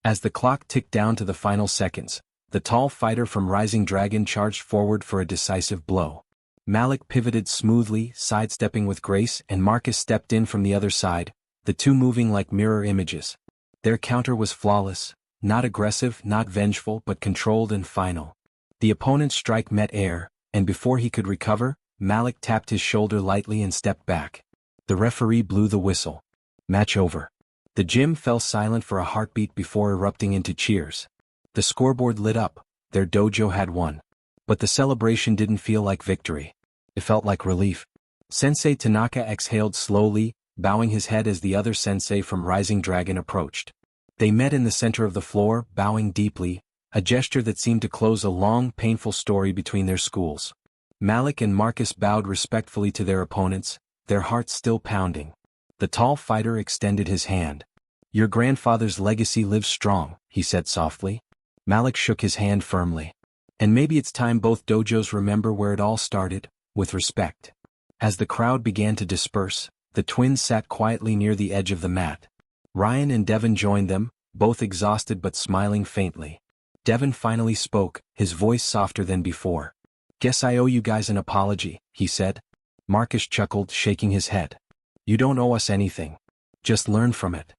As the clock ticked down to the final seconds, the tall fighter from Rising Dragon charged forward for a decisive blow. Malik pivoted smoothly, sidestepping with grace, and Marcus stepped in from the other side, the two moving like mirror images. Their counter was flawless, not aggressive, not vengeful, but controlled and final. The opponent's strike met air, and before he could recover, Malik tapped his shoulder lightly and stepped back. The referee blew the whistle. Match over. The gym fell silent for a heartbeat before erupting into cheers. The scoreboard lit up, their dojo had won. But the celebration didn't feel like victory. It felt like relief. Sensei Tanaka exhaled slowly, bowing his head as the other sensei from Rising Dragon approached. They met in the center of the floor, bowing deeply, a gesture that seemed to close a long, painful story between their schools. Malik and Marcus bowed respectfully to their opponents, their hearts still pounding. The tall fighter extended his hand. "Your grandfather's legacy lives strong," he said softly. Malik shook his hand firmly. "And maybe it's time both dojos remember where it all started, with respect." As the crowd began to disperse, the twins sat quietly near the edge of the mat. Ryan and Devon joined them, both exhausted but smiling faintly. Devon finally spoke, his voice softer than before. "Guess I owe you guys an apology," he said. Marcus chuckled, shaking his head. "You don't owe us anything. Just learn from it."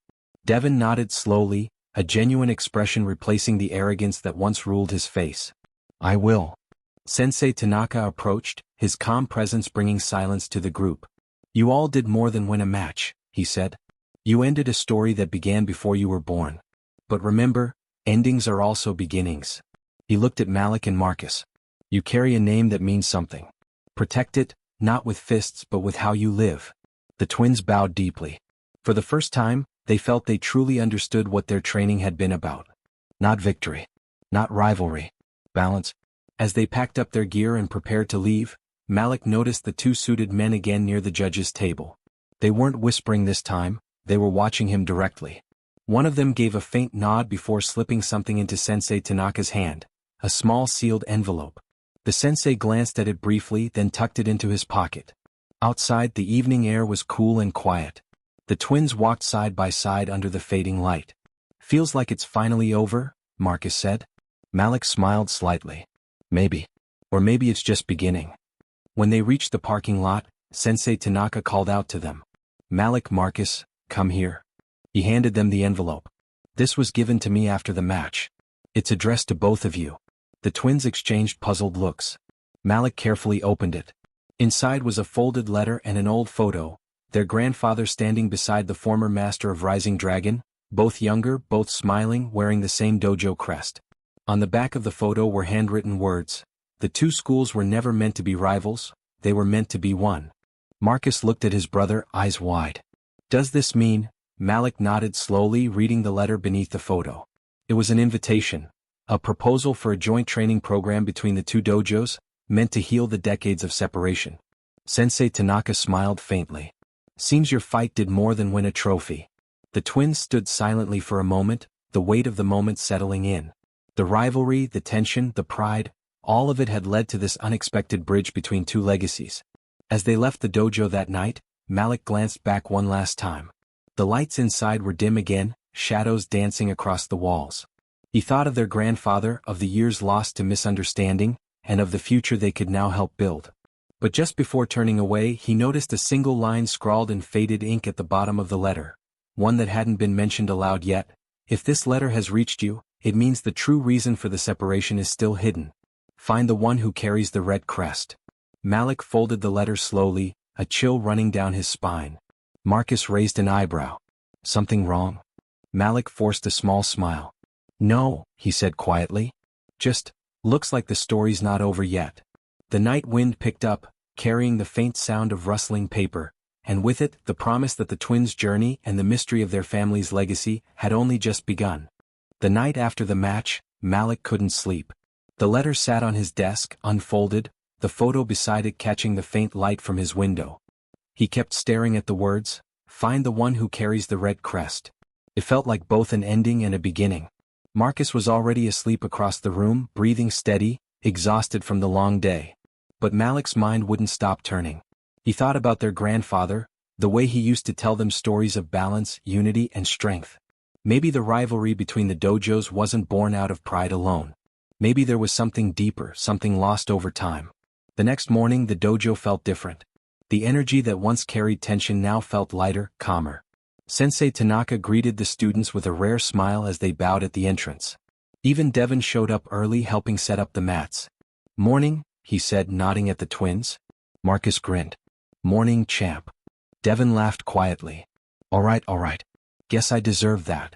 Devon nodded slowly, a genuine expression replacing the arrogance that once ruled his face. "I will." Sensei Tanaka approached, his calm presence bringing silence to the group. "You all did more than win a match," he said. "You ended a story that began before you were born. But remember, endings are also beginnings." He looked at Malik and Marcus. "You carry a name that means something. Protect it, not with fists but with how you live." The twins bowed deeply. For the first time, they felt they truly understood what their training had been about. Not victory. Not rivalry. Balance. As they packed up their gear and prepared to leave, Malik noticed the two suited men again near the judges' table. They weren't whispering this time, they were watching him directly. One of them gave a faint nod before slipping something into Sensei Tanaka's hand, a small sealed envelope. The sensei glanced at it briefly, then tucked it into his pocket. Outside, the evening air was cool and quiet. The twins walked side by side under the fading light. "Feels like it's finally over," Marcus said. Malik smiled slightly. "Maybe. Or maybe it's just beginning." When they reached the parking lot, Sensei Tanaka called out to them. "Malik, Marcus, come here." He handed them the envelope. "This was given to me after the match. It's addressed to both of you." The twins exchanged puzzled looks. Malik carefully opened it. Inside was a folded letter and an old photo, their grandfather standing beside the former master of Rising Dragon, both younger, both smiling, wearing the same dojo crest. On the back of the photo were handwritten words. The two schools were never meant to be rivals, they were meant to be one. Marcus looked at his brother, eyes wide. "Does this mean?" Malik nodded slowly, reading the letter beneath the photo. It was an invitation, a proposal for a joint training program between the two dojos, meant to heal the decades of separation. Sensei Tanaka smiled faintly. "Seems your fight did more than win a trophy." The twins stood silently for a moment, the weight of the moment settling in. The rivalry, the tension, the pride, all of it had led to this unexpected bridge between two legacies. As they left the dojo that night, Malik glanced back one last time. The lights inside were dim again, shadows dancing across the walls. He thought of their grandfather, of the years lost to misunderstanding, and of the future they could now help build. But just before turning away, he noticed a single line scrawled in faded ink at the bottom of the letter, one that hadn't been mentioned aloud yet. "If this letter has reached you, it means the true reason for the separation is still hidden. Find the one who carries the red crest." Malik folded the letter slowly, a chill running down his spine. Marcus raised an eyebrow. "Something wrong?" Malik forced a small smile. "No," he said quietly. "Just, looks like the story's not over yet." The night wind picked up, carrying the faint sound of rustling paper, and with it, the promise that the twins' journey and the mystery of their family's legacy had only just begun. The night after the match, Malik couldn't sleep. The letter sat on his desk, unfolded, the photo beside it catching the faint light from his window. He kept staring at the words, "Find the one who carries the red crest." It felt like both an ending and a beginning. Marcus was already asleep across the room, breathing steady, exhausted from the long day. But Malik's mind wouldn't stop turning. He thought about their grandfather, the way he used to tell them stories of balance, unity, and strength. Maybe the rivalry between the dojos wasn't born out of pride alone. Maybe there was something deeper, something lost over time. The next morning the dojo felt different. The energy that once carried tension now felt lighter, calmer. Sensei Tanaka greeted the students with a rare smile as they bowed at the entrance. Even Devon showed up early, helping set up the mats. "Morning," he said, nodding at the twins. Marcus grinned. "Morning, champ." Devon laughed quietly. All right. Guess I deserve that."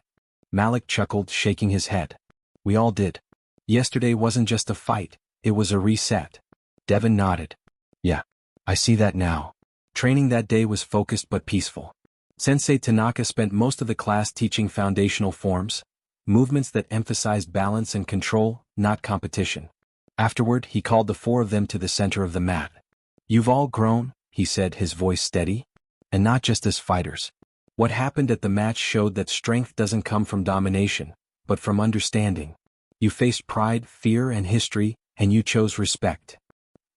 Malik chuckled, shaking his head. "We all did. Yesterday wasn't just a fight, it was a reset." Devon nodded. "Yeah, I see that now." Training that day was focused but peaceful. Sensei Tanaka spent most of the class teaching foundational forms, movements that emphasized balance and control, not competition. Afterward, he called the four of them to the center of the mat. "You've all grown," he said, his voice steady. "And not just as fighters. What happened at the match showed that strength doesn't come from domination, but from understanding. You faced pride, fear, and history, and you chose respect."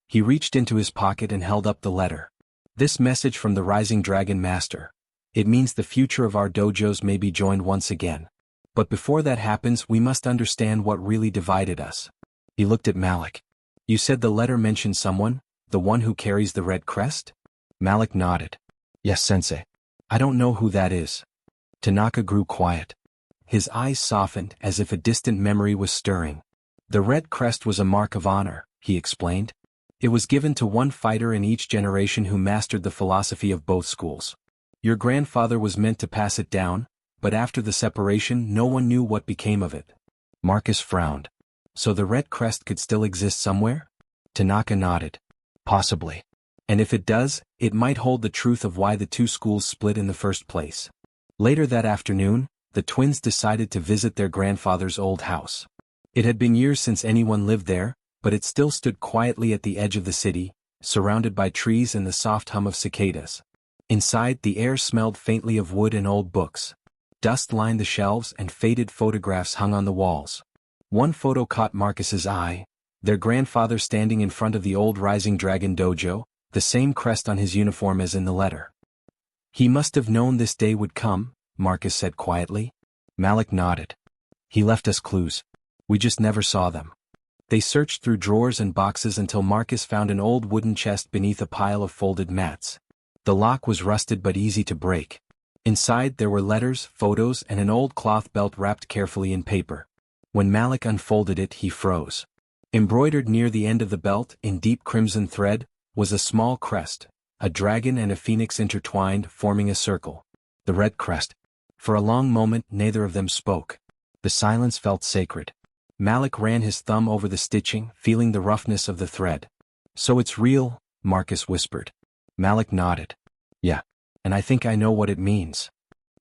He reached into his pocket and held up the letter. "This message from the Rising Dragon Master. It means the future of our dojos may be joined once again. But before that happens, we must understand what really divided us." He looked at Malik. "You said the letter mentioned someone, the one who carries the red crest?" Malik nodded. "Yes, sensei. I don't know who that is." Tanaka grew quiet. His eyes softened as if a distant memory was stirring. "The red crest was a mark of honor," he explained. "It was given to one fighter in each generation who mastered the philosophy of both schools. Your grandfather was meant to pass it down, but after the separation no one knew what became of it." Marcus frowned. "So the red crest could still exist somewhere?" Tanaka nodded. "Possibly. And if it does, it might hold the truth of why the two schools split in the first place." Later that afternoon, the twins decided to visit their grandfather's old house. It had been years since anyone lived there, but it still stood quietly at the edge of the city, surrounded by trees and the soft hum of cicadas. Inside, the air smelled faintly of wood and old books. Dust lined the shelves and faded photographs hung on the walls. One photo caught Marcus's eye, their grandfather standing in front of the old Rising Dragon dojo, the same crest on his uniform as in the letter. "He must have known this day would come," Marcus said quietly. Malik nodded. "He left us clues. We just never saw them." They searched through drawers and boxes until Marcus found an old wooden chest beneath a pile of folded mats. The lock was rusted but easy to break. Inside there were letters, photos, and an old cloth belt wrapped carefully in paper. When Malik unfolded it, he froze. Embroidered near the end of the belt, in deep crimson thread, was a small crest, a dragon and a phoenix intertwined, forming a circle. The red crest. For a long moment neither of them spoke. The silence felt sacred. Malik ran his thumb over the stitching, feeling the roughness of the thread. "So it's real?" Marcus whispered. Malik nodded. "Yeah. And I think I know what it means."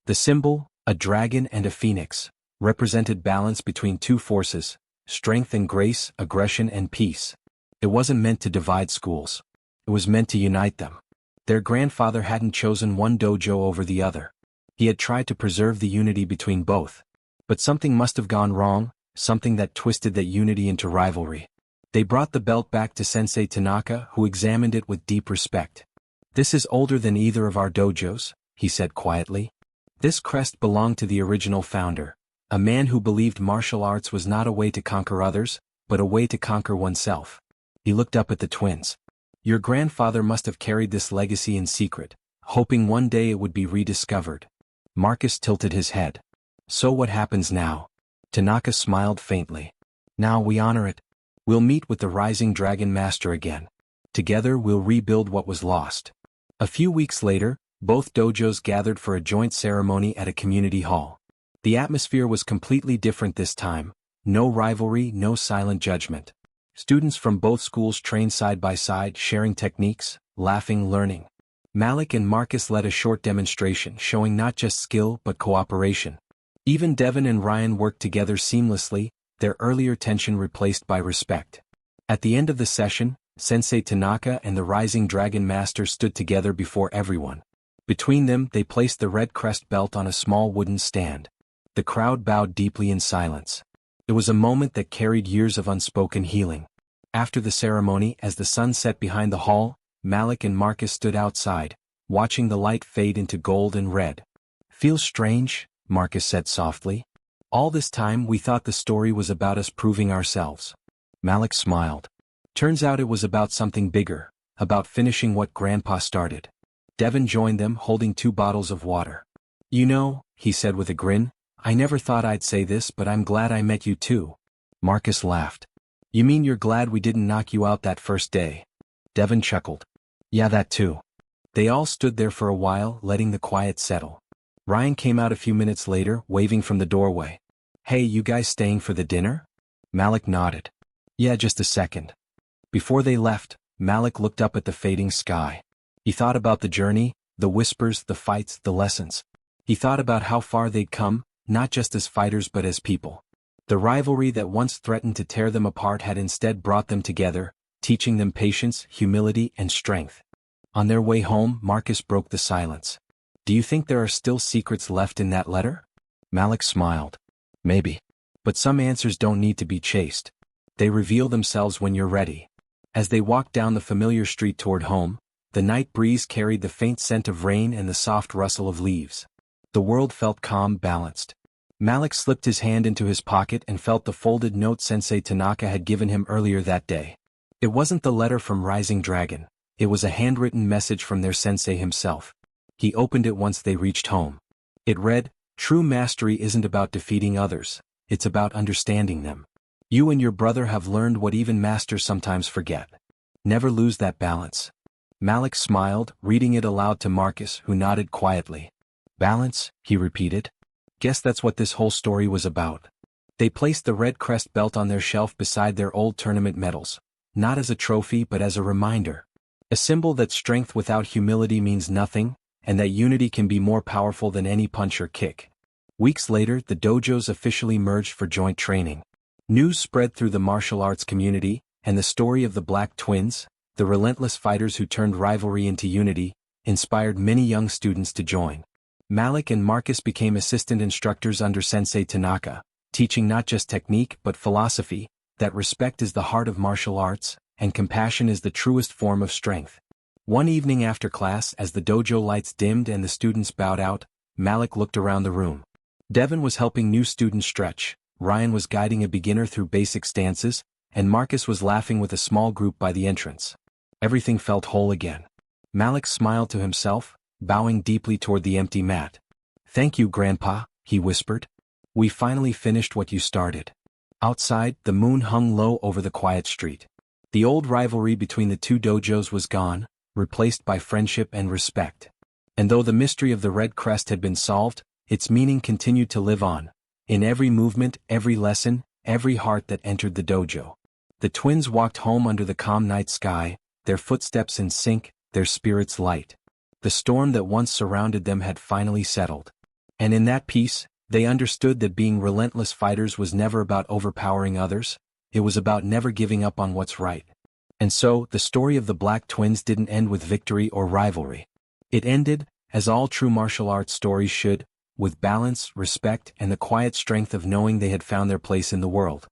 The symbol, a dragon and a phoenix, represented balance between two forces, strength and grace, aggression and peace. It wasn't meant to divide schools. It was meant to unite them. Their grandfather hadn't chosen one dojo over the other. He had tried to preserve the unity between both. But something must have gone wrong, something that twisted that unity into rivalry. They brought the belt back to Sensei Tanaka, who examined it with deep respect. "This is older than either of our dojos," he said quietly. "This crest belonged to the original founder, a man who believed martial arts was not a way to conquer others, but a way to conquer oneself." He looked up at the twins. "Your grandfather must have carried this legacy in secret, hoping one day it would be rediscovered." Marcus tilted his head. "So what happens now?" Tanaka smiled faintly. "Now we honor it. We'll meet with the Rising Dragon Master again. Together we'll rebuild what was lost." A few weeks later, both dojos gathered for a joint ceremony at a community hall. The atmosphere was completely different this time. No rivalry, no silent judgment. Students from both schools trained side by side, sharing techniques, laughing, learning. Malik and Marcus led a short demonstration showing not just skill but cooperation. Even Devon and Ryan worked together seamlessly, their earlier tension replaced by respect. At the end of the session, Sensei Tanaka and the Rising Dragon Master stood together before everyone. Between them they placed the red crest belt on a small wooden stand. The crowd bowed deeply in silence. It was a moment that carried years of unspoken healing. After the ceremony, as the sun set behind the hall, Malik and Marcus stood outside, watching the light fade into gold and red. "Feels strange," Marcus said softly. "All this time we thought the story was about us proving ourselves." Malik smiled. "Turns out it was about something bigger, about finishing what Grandpa started." Devon joined them holding 2 bottles of water. "You know," he said with a grin, "I never thought I'd say this but I'm glad I met you too." Marcus laughed. "You mean you're glad we didn't knock you out that first day?" Devon chuckled. "Yeah, that too." They all stood there for a while, letting the quiet settle. Ryan came out a few minutes later, waving from the doorway. "Hey, you guys staying for the dinner?" Malik nodded. "Yeah, just a second." Before they left, Malik looked up at the fading sky. He thought about the journey, the whispers, the fights, the lessons. He thought about how far they'd come, not just as fighters but as people. The rivalry that once threatened to tear them apart had instead brought them together, teaching them patience, humility, and strength. On their way home, Marcus broke the silence. "Do you think there are still secrets left in that letter?" Malik smiled. "Maybe. But some answers don't need to be chased. They reveal themselves when you're ready." As they walked down the familiar street toward home, the night breeze carried the faint scent of rain and the soft rustle of leaves. The world felt calm, balanced. Malik slipped his hand into his pocket and felt the folded note Sensei Tanaka had given him earlier that day. It wasn't the letter from Rising Dragon. It was a handwritten message from their sensei himself. He opened it once they reached home. It read, "True mastery isn't about defeating others, it's about understanding them. You and your brother have learned what even masters sometimes forget. Never lose that balance." Malik smiled, reading it aloud to Marcus, who nodded quietly. "Balance," he repeated. "Guess that's what this whole story was about." They placed the red crest belt on their shelf beside their old tournament medals, not as a trophy but as a reminder. A symbol that strength without humility means nothing, and that unity can be more powerful than any punch or kick. Weeks later, the dojos officially merged for joint training. News spread through the martial arts community, and the story of the Black Twins, the relentless fighters who turned rivalry into unity, inspired many young students to join. Malik and Marcus became assistant instructors under Sensei Tanaka, teaching not just technique but philosophy, that respect is the heart of martial arts, and compassion is the truest form of strength. One evening after class, as the dojo lights dimmed and the students bowed out, Malik looked around the room. Devon was helping new students stretch, Ryan was guiding a beginner through basic stances, and Marcus was laughing with a small group by the entrance. Everything felt whole again. Malik smiled to himself, bowing deeply toward the empty mat. "Thank you, Grandpa," he whispered. "We finally finished what you started." Outside, the moon hung low over the quiet street. The old rivalry between the 2 dojos was gone, replaced by friendship and respect. And though the mystery of the red crest had been solved, its meaning continued to live on, in every movement, every lesson, every heart that entered the dojo. The twins walked home under the calm night sky, their footsteps in sync, their spirits light. The storm that once surrounded them had finally settled. And in that peace, they understood that being relentless fighters was never about overpowering others, it was about never giving up on what's right. And so, the story of the Black Twins didn't end with victory or rivalry. It ended, as all true martial arts stories should, with balance, respect, and the quiet strength of knowing they had found their place in the world.